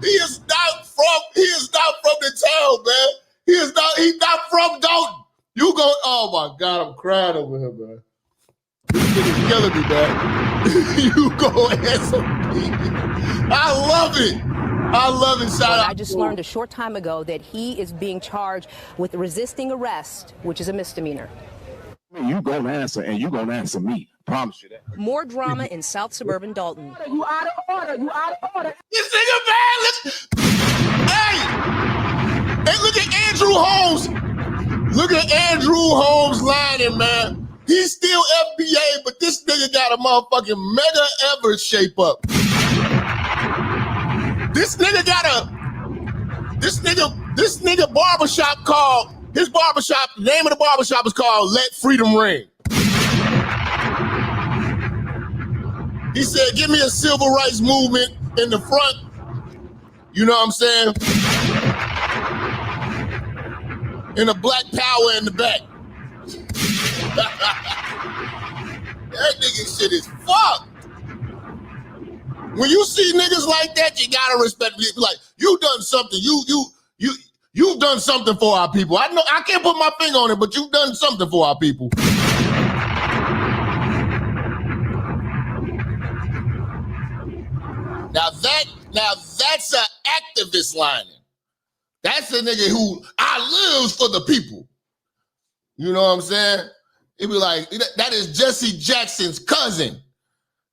He is not from the town, man. He's not from Dalton. You go, oh my God, I'm crying over here, man. This nigga's killing me, man. You go answer me. I love it. I love it. Shout out. I just learned a short time ago that he is being charged with resisting arrest, which is a misdemeanor. You gonna answer, and you gonna answer me. Promise you that. More drama in South suburban Dalton. You out of order. You out of order. This nigga bad. Hey, look at Andrew Holmes. Look at Andrew Holmes lining, man. He's still FBA, but this nigga got a motherfucking mega ever shape up. This nigga barbershop called, his barbershop, the name of the barbershop is called Let Freedom Ring. He said, give me a civil rights movement in the front. You know what I'm saying? And a black power in the back. That nigga shit is fucked. When you see niggas like that, you gotta respect me. Like, you done something. You've done something for our people. I know I can't put my finger on it, but you've done something for our people. Now that's an activist lining. That's a nigga who I lives for the people. You know what I'm saying? It'd be like, that is Jesse Jackson's cousin.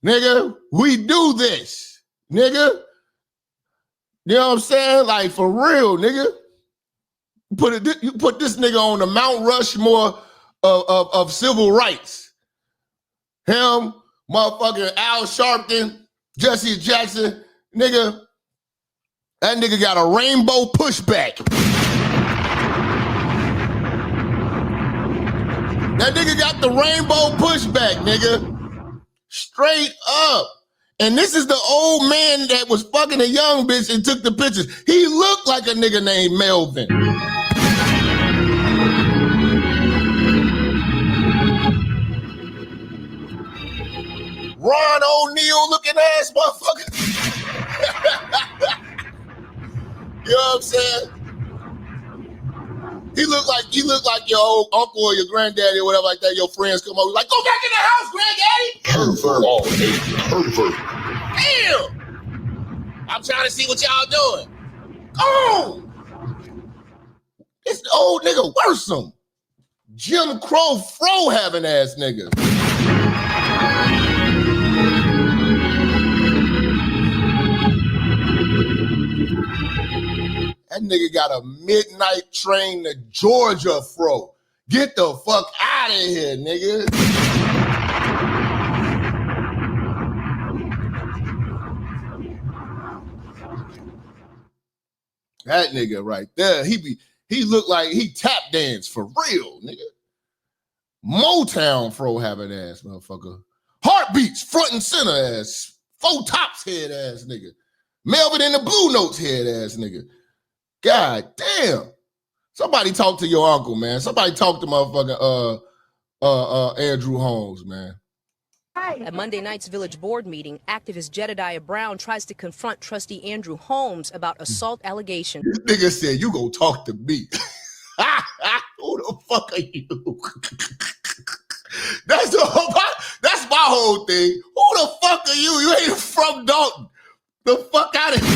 Nigga, we do this. Nigga. You know what I'm saying? Like, for real, nigga. You put this nigga on the Mount Rushmore of civil rights. Him, motherfucking Al Sharpton, Jesse Jackson, nigga. That nigga got a rainbow pushback. That nigga got the rainbow pushback, nigga. Straight up. And this is the old man that was fucking a young bitch and took the pictures. He looked like a nigga named Melvin. Ron O'Neal looking ass motherfucker. You know what I'm saying? He looked like your old uncle or your granddaddy or whatever like that. Your friends come over like, go back in the house, granddaddy. Hereford. Damn. I'm trying to see what y'all doing. Oh, this old nigga worrisome. Jim Crow fro having ass nigga. That nigga got a midnight train to Georgia fro. Get the fuck out of here, nigga. That nigga right there, he looked like he tap dance for real, nigga. Motown fro having ass motherfucker. Heartbeats front and center ass. Four Tops head ass nigga. Melvin and the Blue Notes head ass nigga. God damn. Somebody talk to your uncle, man. Somebody talk to motherfucking Andrew Holmes, man. At Monday night's village board meeting, activist Jedediah Brown tries to confront trustee Andrew Holmes about assault allegations. This nigga said, you gonna talk to me. Who the fuck are you? That's my whole thing. Who the fuck are you? You ain't from Dalton. The fuck out of here.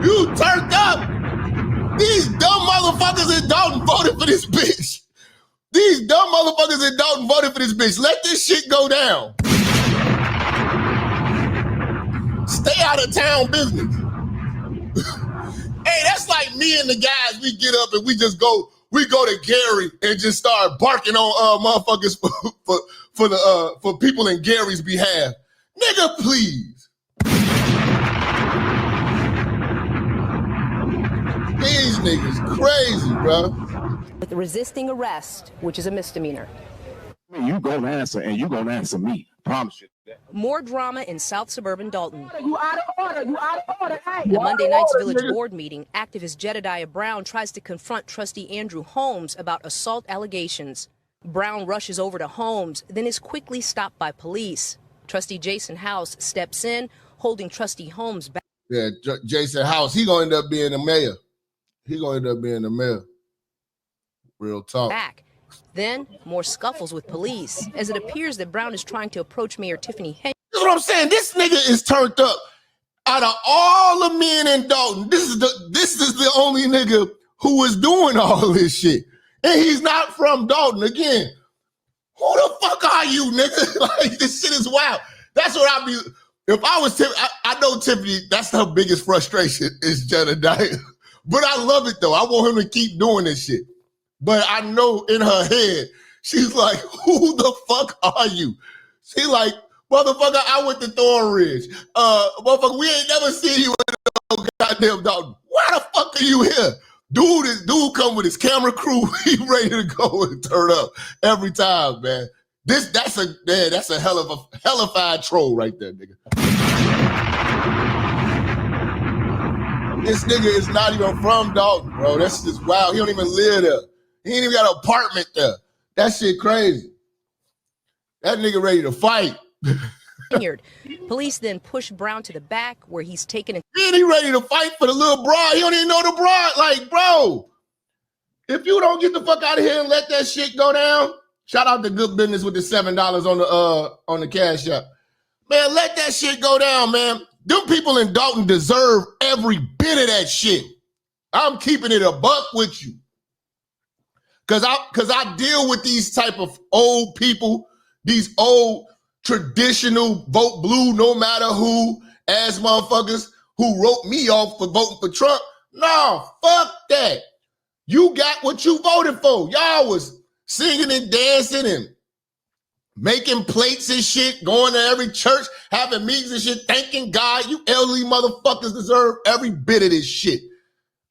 You turned up. These dumb motherfuckers in Dalton voted for this bitch. These dumb motherfuckers in Dalton voted for this bitch. Let this shit go down. Stay out of town business. Hey, that's like me and the guys, we get up and we go to Gary and just start barking on motherfuckers for people in Gary's behalf. Nigga, please. These niggas crazy, bro. With resisting arrest, which is a misdemeanor. You gonna answer, and you gonna answer me. Promise you that. More drama in South suburban Dalton. You out of order. You out of order. Hey. At Monday night's village board meeting, activist Jedediah Brown tries to confront trustee Andrew Holmes about assault allegations. Brown rushes over to Holmes, then is quickly stopped by police. Trustee Jason House steps in, holding trustee Holmes back. Yeah, Jason House, he gonna end up being the mayor. He gonna end up being the mayor. Real talk. Back. Then, more scuffles with police, as it appears that Brown is trying to approach Mayor Tiffany Henyard. That's what I'm saying. This nigga is turned up. Out of all the men in Dalton, this is the only nigga who is doing all this shit. And he's not from Dalton. Again, who the fuck are you, nigga? Like, this shit is wild. That's what I'd be. If I was Tiffany, I know Tiffany, that's her biggest frustration is Jedediah. But I love it, though. I want him to keep doing this shit. But I know in her head, she's like, who the fuck are you? She like, motherfucker, I went to Thornridge. Motherfucker, we ain't never seen you in no goddamn Dalton. Why the fuck are you here? Dude come with his camera crew. He ready to go and turn up every time, man. That's a hell of a hellified troll right there, nigga. This nigga is not even from Dalton, bro. That's just wild. He don't even live there. He ain't even got an apartment there. That shit crazy. That nigga ready to fight. Police then push Brown to the back where he's taken. And he ready to fight for the little broad. He don't even know the broad. Like, bro, if you don't get the fuck out of here and let that shit go down, shout out to Good Business with the $7 on the Cash App. Man, let that shit go down, man. Them people in Dalton deserve every bit of that shit. I'm keeping it a buck with you. Cause I deal with these type of old people, these old traditional vote blue no matter who ass motherfuckers who wrote me off for voting for Trump. No, fuck that. You got what you voted for. Y'all was singing and dancing and making plates and shit, going to every church, having meetings and shit, thanking God. You elderly motherfuckers deserve every bit of this shit.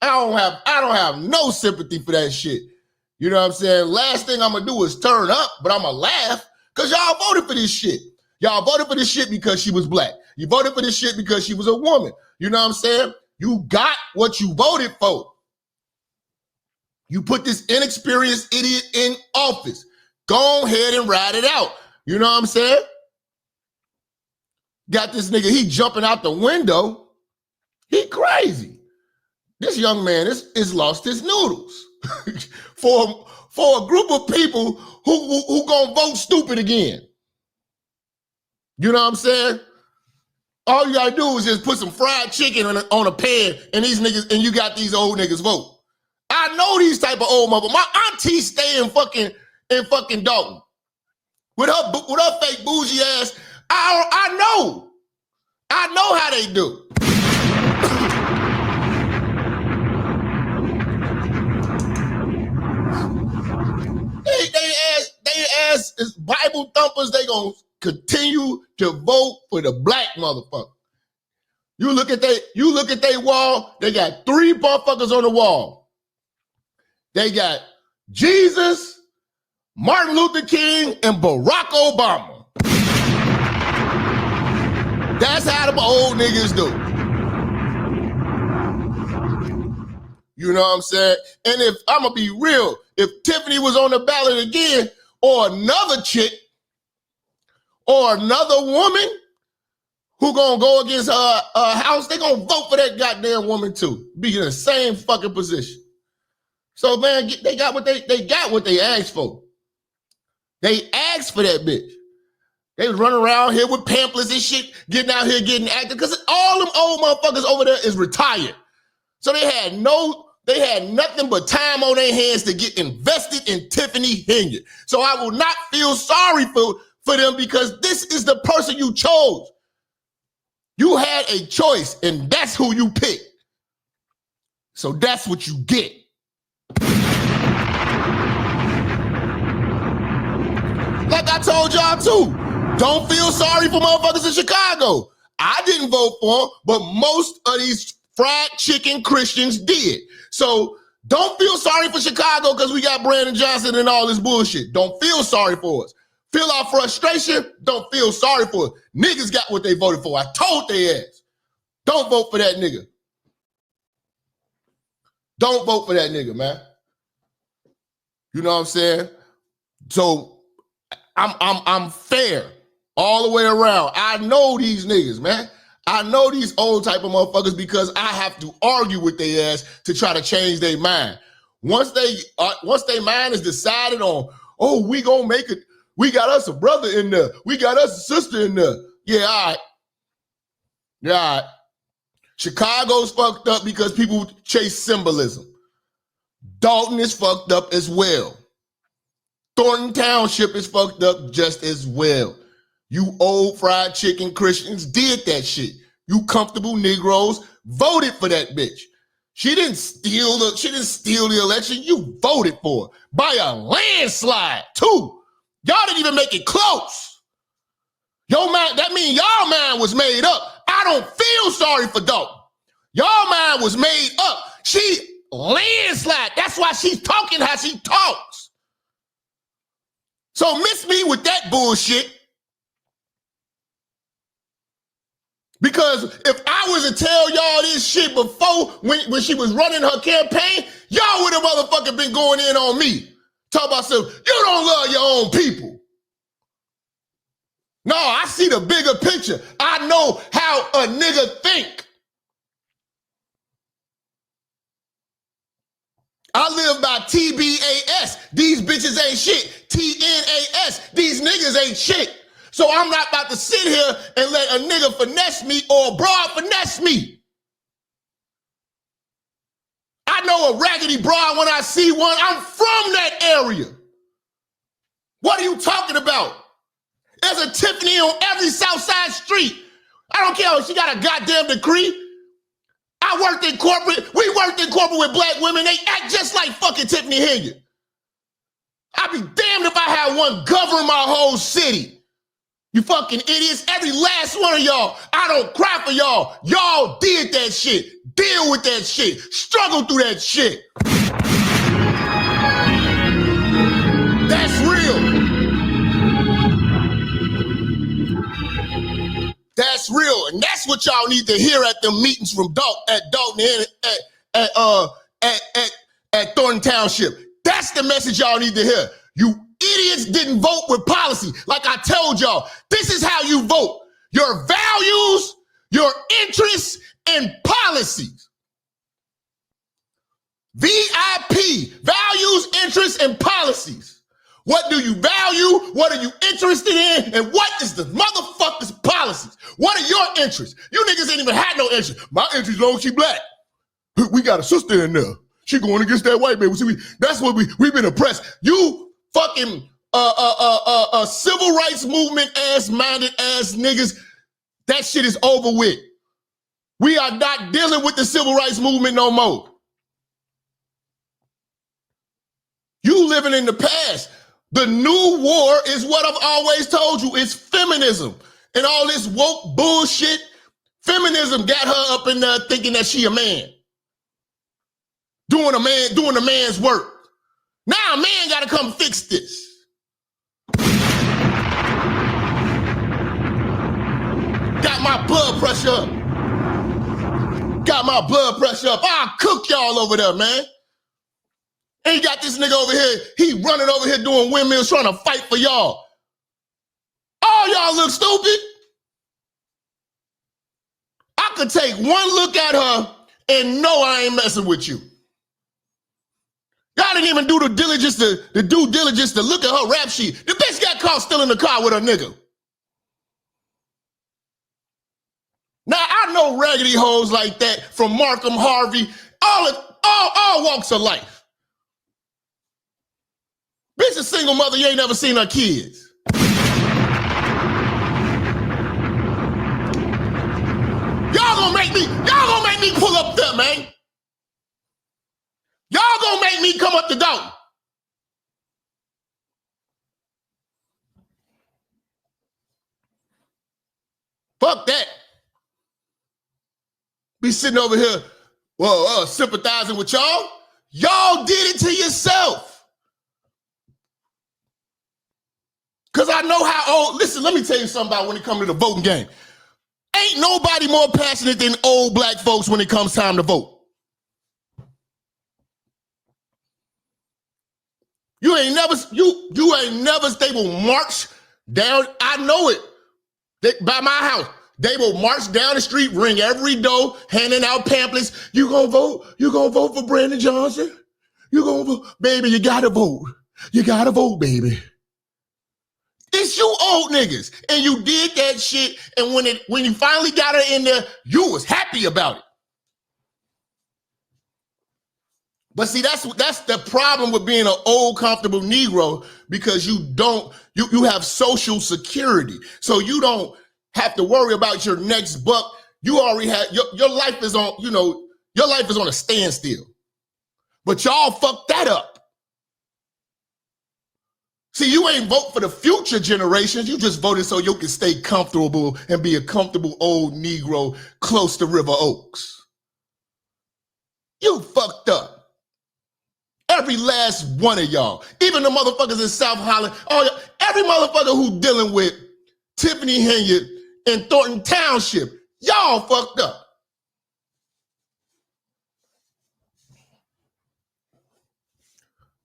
I don't have no sympathy for that shit. You know what I'm saying? Last thing I'm gonna do is turn up, but I'm gonna laugh because y'all voted for this shit. Y'all voted for this shit because she was black. You voted for this shit because she was a woman. You know what I'm saying? You got what you voted for. You put this inexperienced idiot in office. Go ahead and ride it out. You know what I'm saying? Got this nigga, he jumping out the window. He crazy. This young man is lost his noodles. for a group of people who gonna vote stupid again. You know what I'm saying? All you gotta do is just put some fried chicken on a pan and these niggas, and you got these old niggas vote. I know these type of old mother. My auntie stay in fucking Dalton. With her fake bougie ass. I know how they do. They ass is Bible thumpers. They gonna continue to vote for the black motherfucker. You look at they wall. They got 3 motherfuckers on the wall. They got Jesus, Martin Luther King, and Barack Obama. That's how them old niggas do. You know what I'm saying? And if I'm gonna be real, if Tiffany was on the ballot again, or another chick, or another woman who gonna go against her house, they gonna vote for that goddamn woman too. Be in the same fucking position. So man, they got what they asked for. They asked for that bitch. They was running around here with pamphlets and shit, getting out here getting active, because all them old motherfuckers over there is retired. So they had nothing but time on their hands to get invested in Tiffany Henyard. So I will not feel sorry for them, because this is the person you chose. You had a choice, and that's who you picked. So that's what you get. Like I told y'all too, don't feel sorry for motherfuckers in Chicago. I didn't vote for them, but most of these fried chicken Christians did. So don't feel sorry for Chicago because we got Brandon Johnson and all this bullshit. Don't feel sorry for us. Feel our frustration. Don't feel sorry for us. Niggas got what they voted for. I told they ass. Don't vote for that nigga. Don't vote for that nigga, man. You know what I'm saying? So I'm fair all the way around. I know these niggas, man. I know these old type of motherfuckers because I have to argue with their ass to try to change their mind. Once their mind is decided on, oh, we gonna make it. We got us a brother in there. We got us a sister in there. Yeah, all right. Yeah, all right. Chicago's fucked up because people chase symbolism. Dalton is fucked up as well. Thornton Township is fucked up just as well. You old fried chicken Christians did that shit. You comfortable Negroes voted for that bitch. She didn't steal the election. You voted for her by a landslide, too. Y'all didn't even make it close. Your mind, that means y'all mind was made up. I don't feel sorry for Dalton. Y'all mind was made up. She landslide. That's why she's talking how she talks. So miss me with that bullshit. Because if I was to tell y'all this shit before, when she was running her campaign, y'all would have motherfucking been going in on me. Talk about some, you don't love your own people. No, I see the bigger picture. I know how a nigga think. I live by TBAS. These bitches ain't shit. TNAS. These niggas ain't shit. So I'm not about to sit here and let a nigga finesse me or a broad finesse me. I know a raggedy broad when I see one. I'm from that area. What are you talking about? There's a Tiffany on every Southside street. I don't care if she got a goddamn degree. I worked in corporate. We worked in corporate with black women. They act just like fucking Tiffany Henyard. I'd be damned if I had one govern my whole city. You fucking idiots. Every last one of y'all. I don't cry for y'all. Y'all did that shit. Deal with that shit. Struggle through that shit. That's real. That's real. And that's what y'all need to hear at the meetings from Dalton at Thornton Township. That's the message y'all need to hear. You idiots didn't vote with policy. Like I told y'all, this is how you vote. Your values, your interests, and policies. VIP, values, interests, and policies. What do you value? What are you interested in? And what is the motherfucker's policies? What are your interests? You niggas ain't even had no interest. My interest, long as she black. We got a sister in there. She going against that white man. That's what we've been oppressed. You fucking civil rights movement ass minded ass niggas. That shit is over with. We are not dealing with the civil rights movement no more. You living in the past. The new war is what I've always told you. It's feminism. And all this woke bullshit. Feminism got her up in there thinking that she a man. Doing the man's work. Now a man gotta come fix this. Got my blood pressure up. Got my blood pressure up. I'll cook y'all over there, man. And you got this nigga over here, he running over here doing windmills trying to fight for y'all. All y'all look stupid. I could take one look at her and know I ain't messing with you. Y'all didn't even do the due diligence to look at her rap sheet. The bitch got caught still in the car with her nigga. Now, I know raggedy hoes like that from Markham, Harvey, all walks of life. Bitch, a single mother, you ain't never seen her kids. Y'all gonna make me pull up there, man. Y'all gonna make me come up the door. Fuck that. Be sitting over here, sympathizing with y'all. Y'all did it to yourself. Because I know how old, listen, let me tell you something about when it comes to the voting game. Ain't nobody more passionate than old black folks when it comes time to vote. You ain't never, they will march down, I know it, by my house. They will march down the street, ring every door, handing out pamphlets. You gonna vote? You gonna vote for Brandon Johnson? You gonna vote? Baby, you gotta vote. You gotta vote, baby. It's you old niggas. And you did that shit, and when you finally got her in there, you was happy about it. But see, that's the problem with being an old, comfortable Negro, because you have social security. So you don't have to worry about your next buck. You already have, your life is on, your life is on a standstill. But y'all fucked that up. See, you ain't vote for the future generations. You just voted so you can stay comfortable and be a comfortable old Negro close to River Oaks. You fucked up. Every last one of y'all. Even the motherfuckers in South Holland. Every motherfucker who dealing with Tiffany, Henyard, and Thornton Township. Y'all fucked up.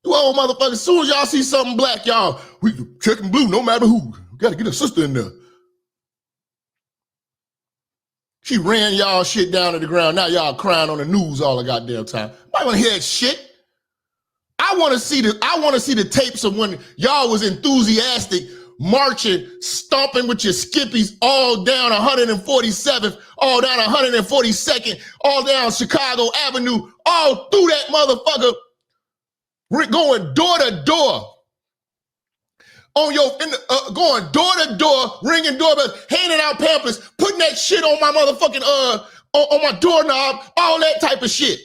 You old motherfuckers, as soon as y'all see something black, y'all, we checking blue no matter who. We gotta get a sister in there. She ran y'all shit down to the ground. Now y'all crying on the news all the goddamn time. I wanna hear that shit. I wanna see the tapes of when y'all was enthusiastic, marching, stomping with your skippies all down 147th, all down 142nd, all down Chicago Avenue, all through that motherfucker. We're going door to door going door to door, ringing doorbells, handing out pamphlets, putting that shit on my motherfucking on my doorknob, all that type of shit.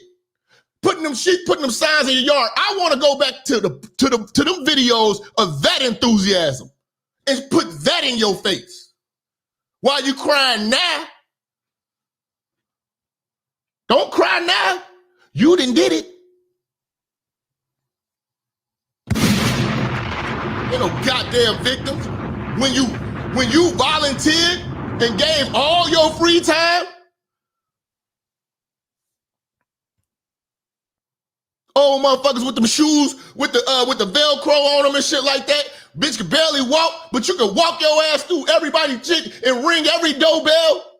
Putting them signs in your yard. I want to go back to them videos of that enthusiasm and put that in your face. While you crying now, don't cry now. You done did it. Ain't no goddamn victims. When you volunteered and gave all your free time, old motherfuckers with them shoes with the Velcro on them and shit like that, bitch could barely walk, but you could walk your ass through everybody's shit and ring every doorbell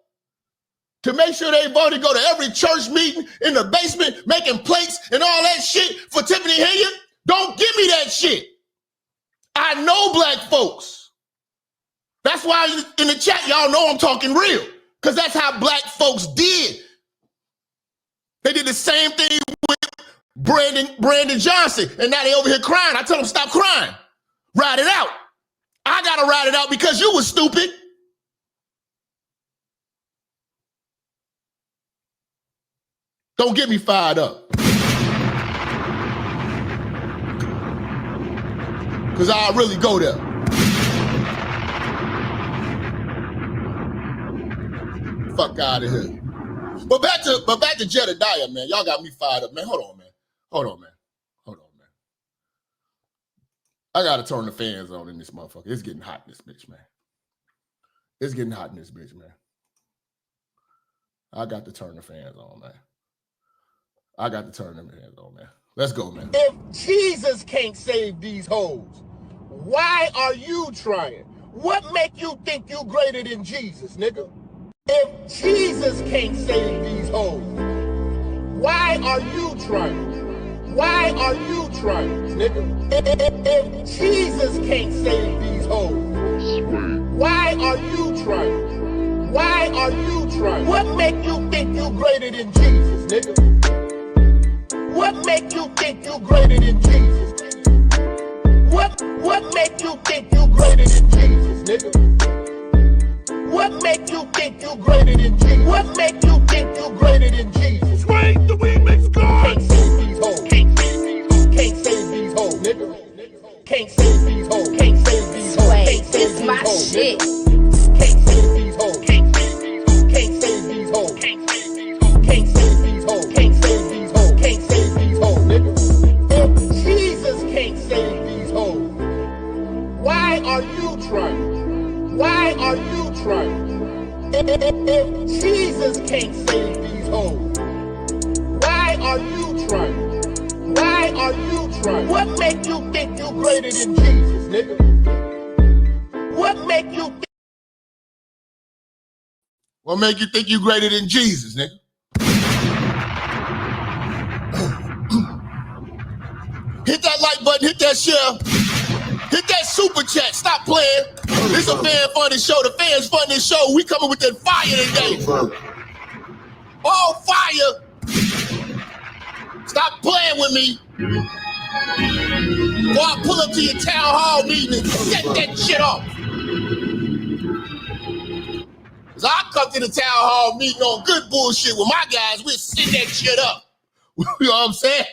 to make sure they voted. Go to every church meeting in the basement, making plates and all that shit for Tiffany Henyard. Don't give me that shit. I know black folks. That's why in the chat, y'all know I'm talking real. Because that's how black folks did. They did the same thing with Brandon Johnson. And now they over here crying. I tell them stop crying. Ride it out. I got to ride it out because you was stupid. Don't get me fired up. Because I'll really go there. Fuck out of here. But back to Jedediah, man. Y'all got me fired up, man. Hold on, man. I gotta turn the fans on in this motherfucker. It's getting hot in this bitch, man. I got to turn the fans on, man. Let's go, man. If Jesus can't save these hoes, why are you trying? What make you think you greater than Jesus, nigga? If Jesus can't save these hoes, why are you trying? Why are you trying, nigga? If Jesus can't save these hoes, why are you trying? Why are you trying? What make you think you greater than Jesus, nigga? What make you think you greater than Jesus? What make you think you greater than Jesus, nigga? What make you think you greater than Jesus? What make you think you greater than Jesus? Swing the weed mix God. Can't save these hoes. Can't save these hoes, nigga. Can't save these hoes. Can't save these hoes. Can't save these hoes. My shit. Can't save these hoes. Can't save these hoes. Can't save these hoes. Can't save these hoes. Can't save these hoes. Can't save these hoes. Can't save these hoes, nigga. If Jesus can't save these hoes, why are you trying? Why are you trying? If Jesus can't save these hoes, why are you trying? Why are you trying? What make you think you greater than Jesus, nigga? What make you think? What make you think you greater than Jesus, nigga? Hit that like button, hit that share, hit that super chat. Stop playing. This a fan funded show. The fans fund this show. We coming with that fire today. All fire. Stop playing with me. Or I pull up to your town hall meeting and set that shit off. Cause I come to the town hall meeting on good bullshit with my guys. We'll set that shit up. You know what I'm saying?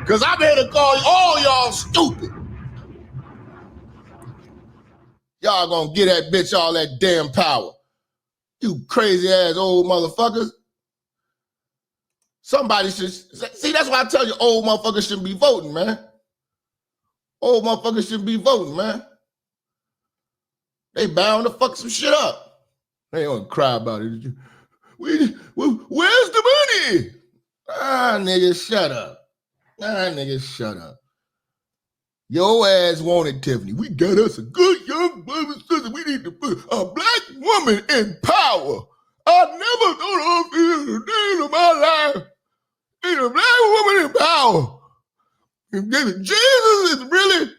Cause I'm here to call all y'all stupid. Y'all gonna get that bitch all that damn power. You crazy ass old motherfuckers. Somebody should, see, that's why I tell you old motherfuckers shouldn't be voting, man. Old motherfuckers shouldn't be voting, man. They bound to fuck some shit up. They don't cry about it. Where's the money? Ah, nigga, shut up. Your ass wanted Tiffany. We got us a good young brother sister. We need to put a black woman in power. I never thought of this a day in my life. Need a black woman in power. Jesus is really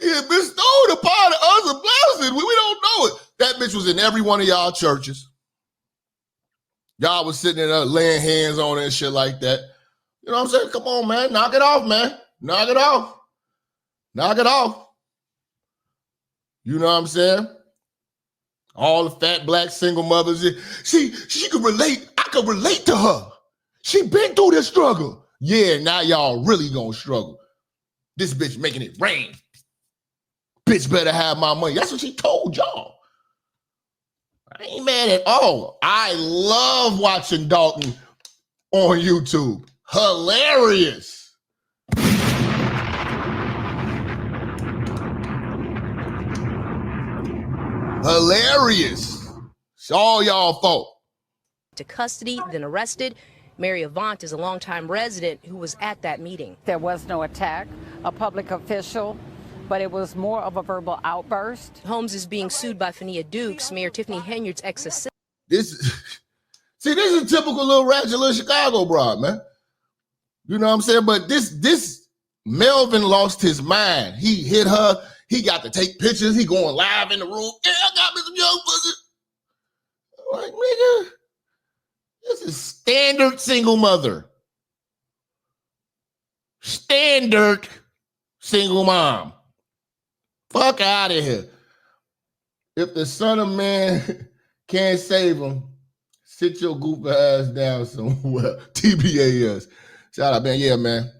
bestowed upon us a blessing. We don't know it. That bitch was in every one of y'all churches. Y'all was sitting there laying hands on it and shit like that. You know what I'm saying? Come on, man. Knock it off, man. Knock it off. Knock it off. You know what I'm saying? All the fat black single mothers. She could relate. I could relate to her. She been through this struggle. Yeah, now y'all really gonna struggle. This bitch making it rain. Bitch better have my money. That's what she told y'all. I ain't mad at all. I love watching Dalton on YouTube. Hilarious. Hilarious. It's all y'all fault. To custody, then arrested. Mary Avant is a longtime resident who was at that meeting. There was no attack, a public official, but it was more of a verbal outburst. Holmes is being sued by Fania Dukes, Mayor Tiffany Henyard's ex-assistant. This is a typical little ratchet little Chicago broad, man. You know what I'm saying? But this Melvin lost his mind. He hit her. He got to take pictures. He going live in the room. Yeah, I got me some young pussy. Like, nigga, this is standard single mother. Standard single mom. Fuck out of here. If the son of man can't save him, sit your goofy ass down somewhere. TBAS. Shout out, man. Yeah, man.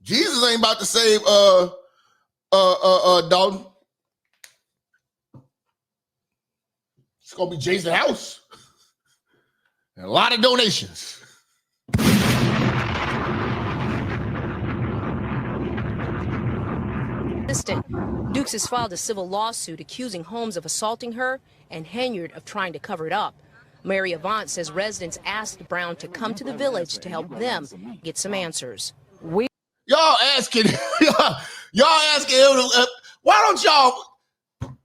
Jesus ain't about to save Dalton. It's gonna be Jason House. And a lot of donations. Dukes has filed a civil lawsuit accusing Holmes of assaulting her and Henyard of trying to cover it up. Mary Avant says residents asked Brown to come to the village to help them get some answers. Y'all asking him, why don't y'all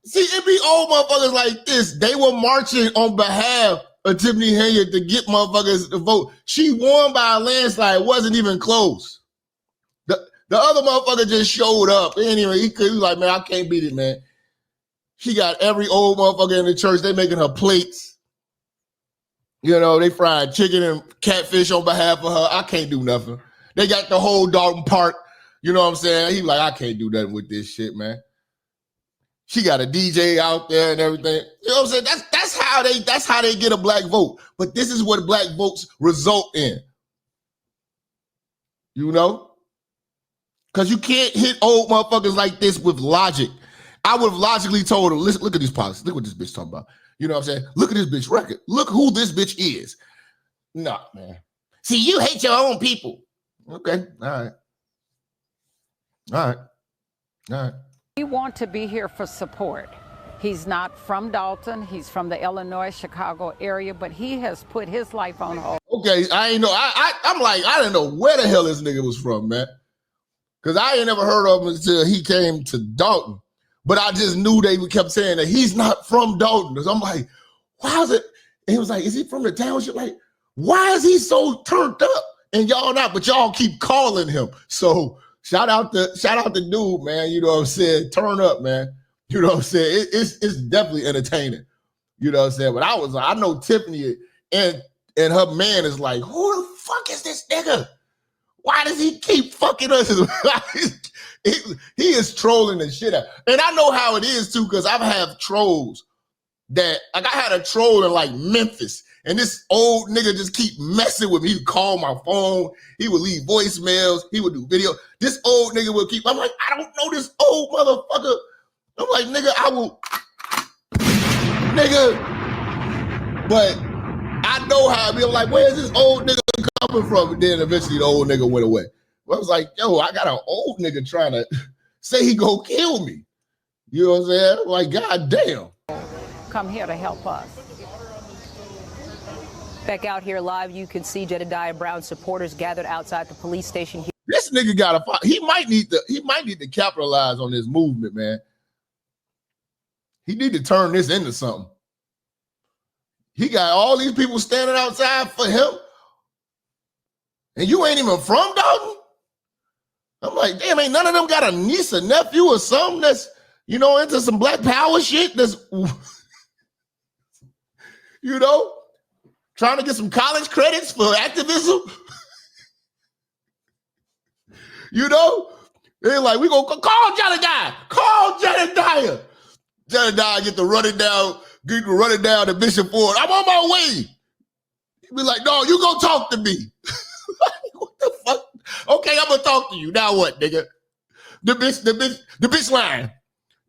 see it be old motherfuckers like this? They were marching on behalf of Tiffany Henyard to get motherfuckers to vote. She won by a landslide. It wasn't even close. The other motherfucker just showed up. Anyway, he was like, man, I can't beat it, man. She got every old motherfucker in the church. They making her plates. You know, they fried chicken and catfish on behalf of her. I can't do nothing. They got the whole Dalton Park. You know what I'm saying? He like, I can't do nothing with this shit, man. She got a DJ out there and everything. You know what I'm saying? That's how they get a black vote. But this is what black votes result in. You know? Because you can't hit old motherfuckers like this with logic. I would have logically told her, listen, look at these policies. Look what this bitch talking about. You know what I'm saying? Look at this bitch record. Look who this bitch is. Nah, man. See, you hate your own people. Okay, all right. We want to be here for support. He's not from Dalton. He's from the Illinois, Chicago area, but he has put his life on hold. Okay, I ain't know. I'm like, I didn't know where the hell this nigga was from, man. Because I ain't never heard of him until he came to Dalton. But I just knew they kept saying that he's not from Dalton. So I'm like, why is it? And he was like, is he from the township? Like, why is he so turned up? And y'all not, but y'all keep calling him. So shout out the dude, man. You know what I'm saying? Turn up, man. You know what I'm saying? It's definitely entertaining. You know what I'm saying? But I know Tiffany and her man is like, who the fuck is this nigga? Why does he keep fucking us? He is trolling the shit out. And I know how it is too, because I've had trolls that, like I had a troll in like Memphis, and this old nigga just keep messing with me. He'd call my phone, he would leave voicemails, he would do video. This old nigga would keep, I'm like, I don't know this old motherfucker. I'm like, nigga, I will, nigga. But I know how I be like, where's this old nigga coming from? And then eventually the old nigga went away. I was like, yo, I got an old nigga trying to say he go kill me. You know what I'm saying? I'm like, God damn. Come here to help us. Back out here live, you can see Jedediah Brown supporters gathered outside the police station here. This nigga got a, he might need to capitalize on this movement, man. He need to turn this into something. He got all these people standing outside for him. And you ain't even from Dalton? I'm like, damn, ain't none of them got a niece or nephew or something that's, you know, into some black power shit that's, you know, trying to get some college credits for activism? You know? They're like, we gonna call Jedediah. Call Jedediah. Jedediah get to run it down to Bishop Ford. I'm on my way. He'd be like, no, you go talk to me. What the fuck? Okay, I'm gonna talk to you. Now what, nigga? The bitch lying.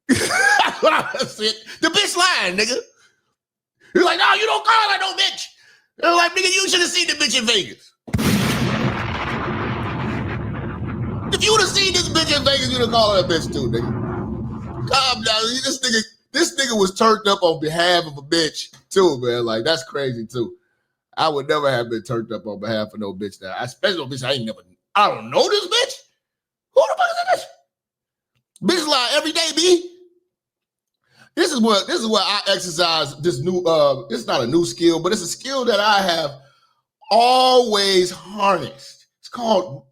That's what I said. The bitch lying, nigga. He's like, no, you don't call her no bitch. They're like, nigga, you should have seen the bitch in Vegas. If you would have seen this bitch in Vegas, you'd have called her a bitch too, nigga. Calm down. This nigga was turned up on behalf of a bitch too, man. Like, that's crazy too. I would never have been turned up on behalf of no bitch now. Especially no bitch I don't know this bitch. Who the fuck is this? Bitch lie every day, B. This is what I exercise this new, it's not a new skill, but it's a skill that I have always harnessed. It's called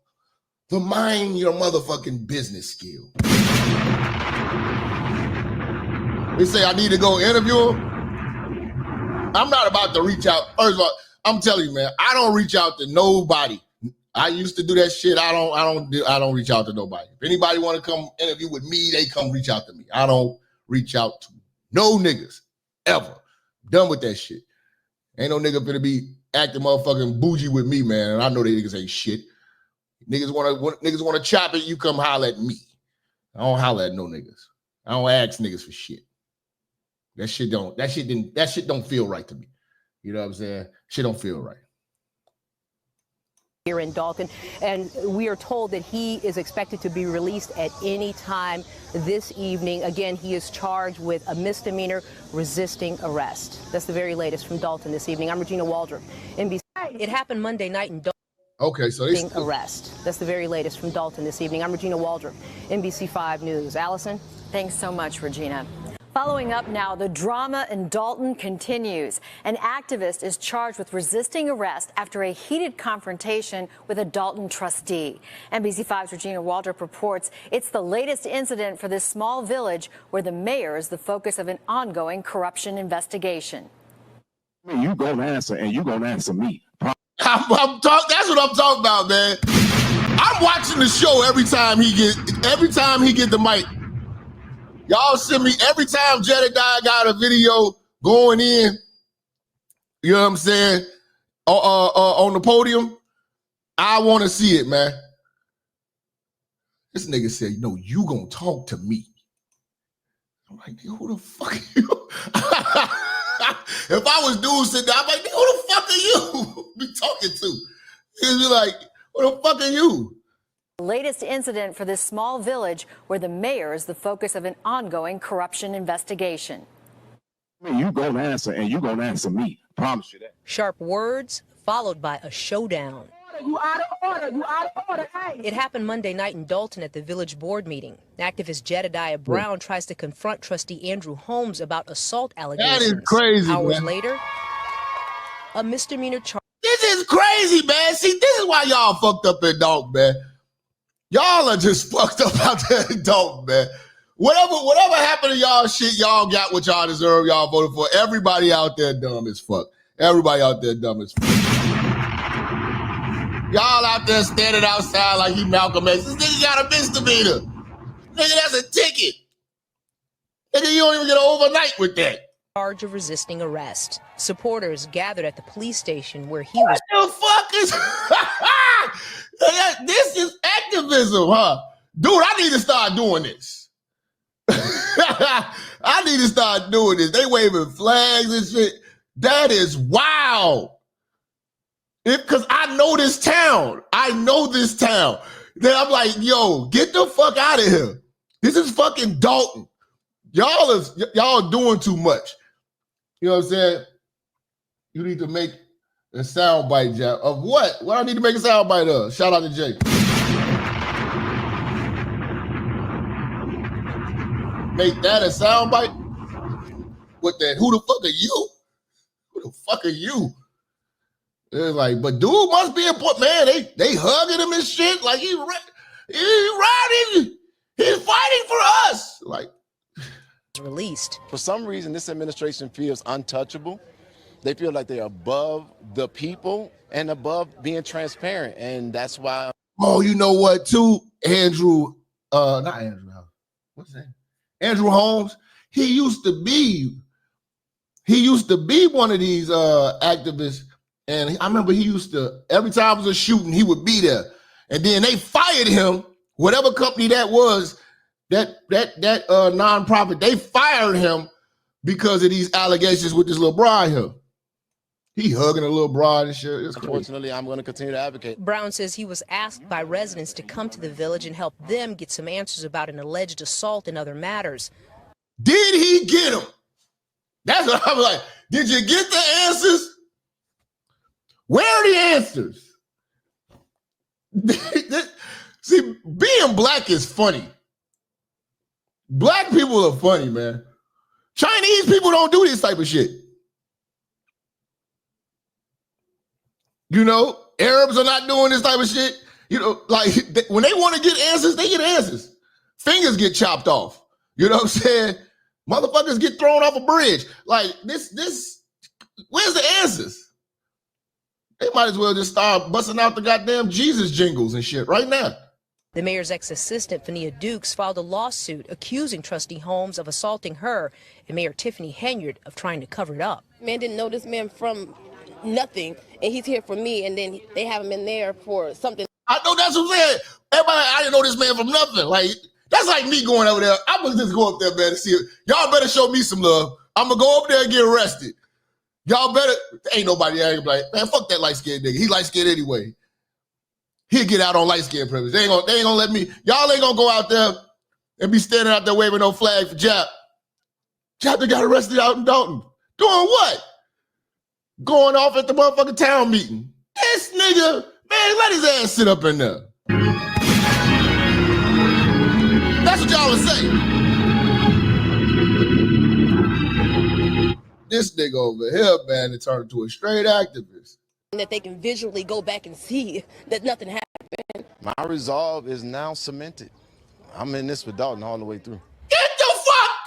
the mind your motherfucking business skill. They say I need to go interview him. I'm not about to reach out. First of all, I'm telling you, man, I don't reach out to nobody. I used to do that shit. I don't reach out to nobody. If anybody want to come interview with me, they come reach out to me. I don't reach out to no niggas ever. Done with that shit. Ain't no nigga finna be acting motherfucking bougie with me, man. And I know they niggas ain't shit. Niggas wanna chop it, you come holler at me. I don't holler at no niggas. I don't ask niggas for shit. That shit don't feel right to me. You know what I'm saying? Shit don't feel right. Here in Dalton, and we are told that he is expected to be released at any time this evening. Again, he is charged with a misdemeanor resisting arrest. That's the very latest from Dalton this evening. I'm Regina Waldrop, NBC. It happened Monday night in Dalton. Okay, so arrest. That's the very latest from Dalton this evening. I'm Regina Waldrop, NBC5 News. Allison? Thanks so much, Regina. Following up now, the drama in Dalton continues. An activist is charged with resisting arrest after a heated confrontation with a Dalton trustee. NBC5's Regina Waldrop reports it's the latest incident for this small village where the mayor is the focus of an ongoing corruption investigation. You gonna answer, and you gonna answer me. That's what I'm talking about, man. I'm watching the show every time he get the mic. Y'all send me every time Jedediah got a video going in, you know what I'm saying, on the podium. I want to see it, man. This nigga said, no, you gonna talk to me. I'm like, nigga, who the fuck are you? If I was dude sitting there, I'm like, nigga, who the fuck are you be talking to? He'd be like, who the fuck are you? Latest incident for this small village where the mayor is the focus of an ongoing corruption investigation. You gonna answer, and you gonna answer me. Promise you that. Sharp words followed by a showdown. You out of order. You out of order. Hey. It happened Monday night in Dalton at the village board meeting. Activist Jedediah Brown tries to confront trustee Andrew Holmes about assault allegations. That is crazy, Hours man. later, a misdemeanor charge. This is crazy, man. See, this is why y'all fucked up in Dalton, man. Y'all are just fucked up out there in Dalton, man. Whatever happened to y'all shit, y'all got what y'all deserve, y'all voted for. Everybody out there dumb as fuck. Everybody out there dumb as fuck. Y'all out there standing outside like he Malcolm X. This nigga got a misdemeanor. Nigga, that's a ticket. Nigga, you don't even get an overnight with that. Charge of resisting arrest. Supporters gathered at the police station where he was. What the fuck is... This is activism, huh? Dude, I need to start doing this. I need to start doing this. They waving flags and shit. That is wild. Because I know this town. Then I'm like, yo, get the fuck out of here. This is fucking Dalton. Y'all doing too much. You know what I'm saying? You need to make a soundbite, Jap. Of what? What do I need to make a soundbite of? Shout out to Jay. Make that a soundbite? What that? Who the fuck are you? Who the fuck are you? It's like, but dude must be important, man. They hugging him and shit. Like he's riding. He's fighting for us. Like released. For some reason, this administration feels untouchable. They feel like they're above the people and above being transparent, and that's why. Oh, you know what? Too, Andrew. Not Andrew. What's that? Andrew Holmes. He used to be one of these activists. And I remember he used to, every time it was a shooting, he would be there. And then they fired him, whatever company that was, that nonprofit, they fired him because of these allegations with this little bride here. He hugging a little bride and shit. It's crazy. Unfortunately, I'm going to continue to advocate. Brown says he was asked by residents to come to the village and help them get some answers about an alleged assault and other matters. Did he get them? That's what I'm like. Did you get the answers? Where are the answers? See, being black is funny. Black people are funny, man. Chinese people don't do this type of shit. You know, Arabs are not doing this type of shit. You know, like when they want to get answers, they get answers. Fingers get chopped off. You know what I'm saying? Motherfuckers get thrown off a bridge. Like this, where's the answers? They might as well just start busting out the goddamn Jesus jingles and shit right now. The mayor's ex-assistant, Fania Dukes, filed a lawsuit accusing trustee Holmes of assaulting her and Mayor Tiffany Henyard of trying to cover it up. Man didn't know this man from nothing, and he's here for me, and then they have him in there for something. I know, that's what I'm saying. Everybody, I didn't know this man from nothing. Like, that's like me going over there. I'm gonna just go up there, man, to see it. Y'all better show me some love. I'm gonna go up there and get arrested. Y'all better, ain't nobody out here like, man, fuck that light-skinned nigga. He light-skinned anyway. He'll get out on light-skinned privilege. They ain't gonna let me, y'all ain't gonna go out there and be standing out there waving no flag for Jap. Jap got arrested out in Dalton. Doing what? Going off at the motherfucking town meeting. This nigga, man, let his ass sit up in there. That's what y'all would say. This nigga over here, man, it turned into a straight activist. That they can visually go back and see that nothing happened. My resolve is now cemented. I'm in this with Dalton all the way through. Get the fuck!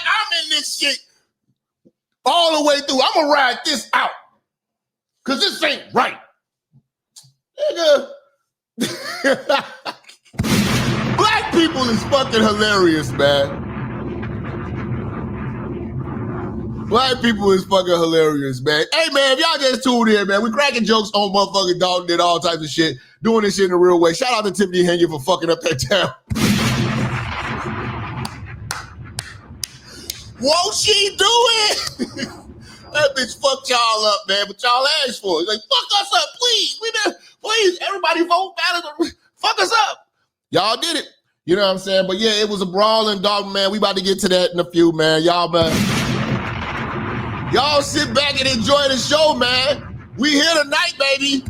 I'm in this shit all the way through. I'm gonna ride this out. Cause this ain't right. Nigga. Black people is fucking hilarious, man. Black people is fucking hilarious, man. Hey, man, if y'all just tuned in, man, we cracking jokes on motherfucking Dalton and all types of shit, doing this shit in a real way. Shout out to Tiffany Henyard for fucking up that town. Won't she do it? That bitch fucked y'all up, man, but y'all asked for it. Like, fuck us up, please. Please, everybody vote ballot. Fuck us up. Y'all did it. You know what I'm saying? But yeah, it was a brawl in Dalton, man. We about to get to that in a few, man. Y'all, man. Y'all sit back and enjoy the show, man. We here tonight, baby.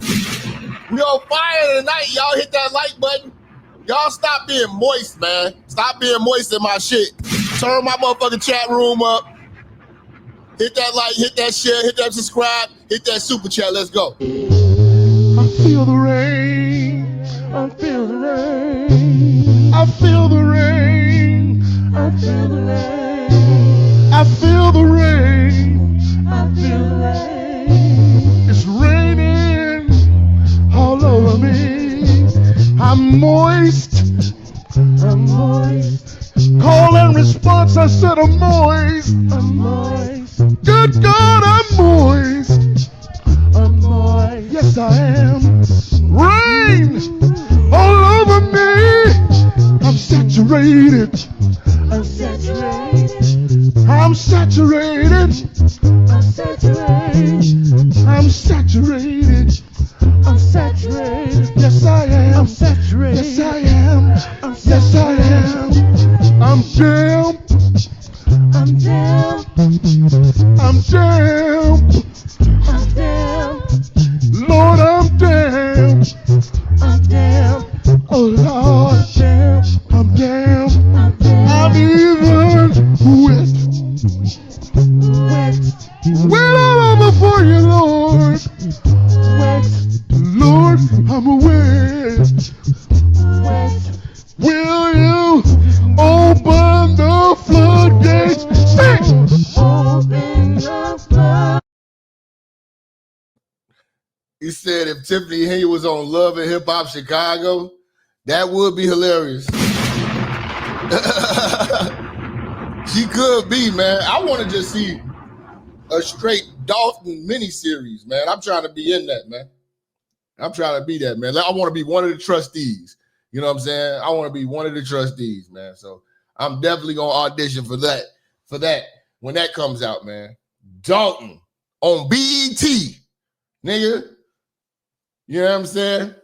We on fire tonight. Y'all hit that like button. Y'all stop being moist, man. Stop being moist in my shit. Turn my motherfucking chat room up. Hit that like, hit that share, hit that subscribe, hit that super chat. Let's go. I feel the rain. I feel the rain. I feel the rain. I feel the rain. I feel the rain. I feel the rain. It's raining all over me. I'm moist. I'm moist. Call and response, I said I'm moist. I'm moist. Good God, I'm moist. I'm moist. Yes, I am. Rain all over me. I'm saturated. I'm saturated. I'm saturated. I'm saturated. I'm saturated. I'm saturated. Yes, I am. I'm saturated. Yes, I am. Yes, I am. I'm down. I'm down. I'm down. I'm down. Lord, I'm down. I'm down. Oh Lord, I'm down. I'm even wet. Wet all over for you, Lord. Wet. Lord, I'm wet. Wet. Will you open the floodgates? Sing! Open the floodgates. He said if Tiffany Henyard was on Love and Hip Hop Chicago, that would be hilarious. She could be, man. I want to just see a straight Dalton miniseries, man. I'm trying to be in that, man. I'm trying to be that, man. I want to be one of the trustees. You know what I'm saying? I want to be one of the trustees, man. So I'm definitely going to audition for that when that comes out, man. Dalton on BET, nigga. You know what I'm saying?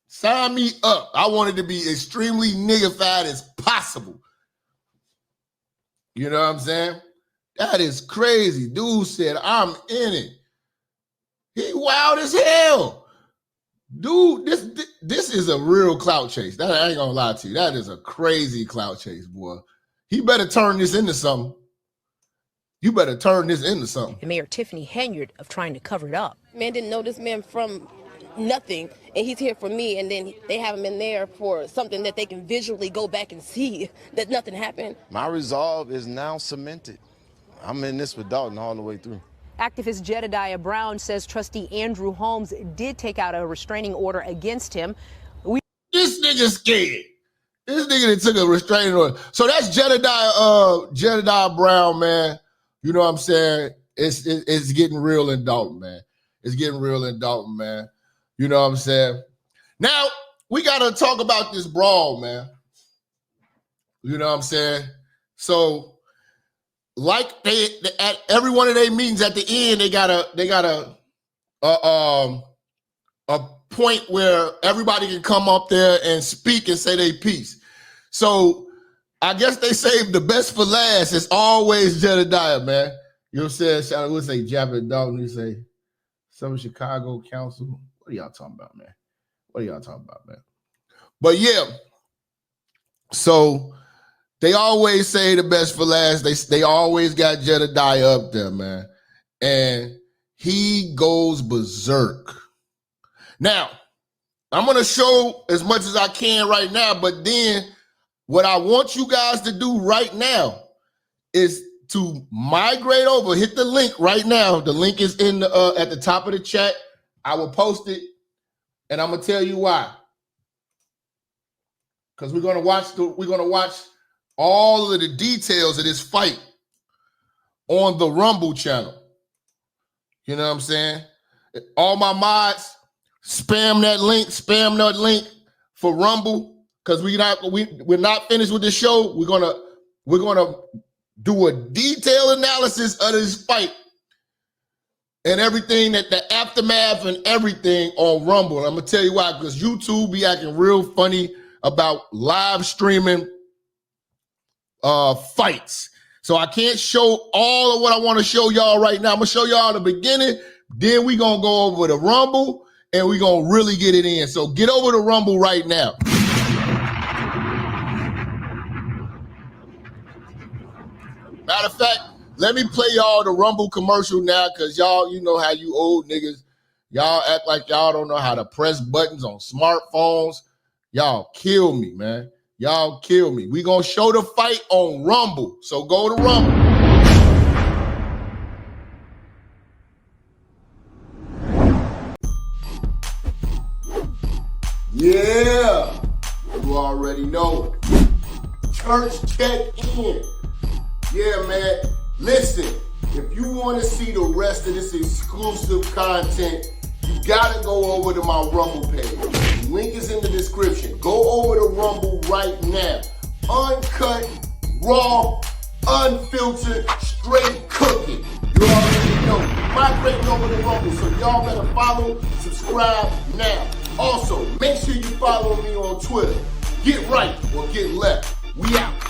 Sign me up. I wanted to be extremely niggified as possible. You know what I'm saying? That is crazy. Dude said, I'm in it. He wild as hell. Dude, this is a real clout chase. That I ain't gonna lie to you. That is a crazy clout chase, boy. He better turn this into something. You better turn this into something. And Mayor Tiffany Henyard of trying to cover it up. Man didn't know this man from nothing, and he's here for me, and then they have him in there for something that they can visually go back and see that nothing happened. My resolve is now cemented. I'm in this with Dalton all the way through. Activist Jedediah Brown says trustee Andrew Holmes did take out a restraining order against him. This nigga scared. This nigga that took a restraining order. So that's Jedediah Brown, man. You know what I'm saying? It's getting real in Dalton, man. It's getting real in Dalton, man. You know what I'm saying? Now, we got to talk about this brawl, man. You know what I'm saying? So, like they at every one of their meetings at the end, they got a point where everybody can come up there and speak and say their piece. So I guess they saved the best for last. It's always Jedediah, man. You know what I'm saying? I would say Jap and Dalton. You say some Chicago Council. What are y'all talking about, man? What are y'all talking about, man? But yeah, so they always say the best for last. They always got Jedediah up there, man. And he goes berserk. Now, I'm going to show as much as I can right now, but then what I want you guys to do right now is to migrate over. Hit the link right now. The link is in the, at the top of the chat. I will post it, and I'm going to tell you why. Because we're going to watch all of the details of this fight on the Rumble channel. You know what I'm saying? All my mods, spam that link for Rumble, because we're not finished with this show. We're gonna do a detailed analysis of this fight and everything, that the aftermath and everything on Rumble. And I'm gonna tell you why, because YouTube be acting real funny about live streaming fights. So I can't show all of what I want to show y'all right now. I'm going to show y'all the beginning. Then we're going to go over the Rumble and we're going to really get it in. So get over the Rumble right now. Matter of fact, let me play y'all the Rumble commercial now because y'all, you know how you old niggas, y'all act like y'all don't know how to press buttons on smartphones. Y'all kill me, man. Y'all kill me. We gonna show the fight on Rumble. So go to Rumble. Yeah. You already know. Church check in. Yeah, man. Listen, if you want to see the rest of this exclusive content, you gotta go over to my Rumble page. The link is in the description. Go over to Rumble right now. Uncut, raw, unfiltered, straight cooking. You already know. Migrating over to Rumble, so y'all better follow, subscribe now. Also, make sure you follow me on Twitter. Get right or get left. We out.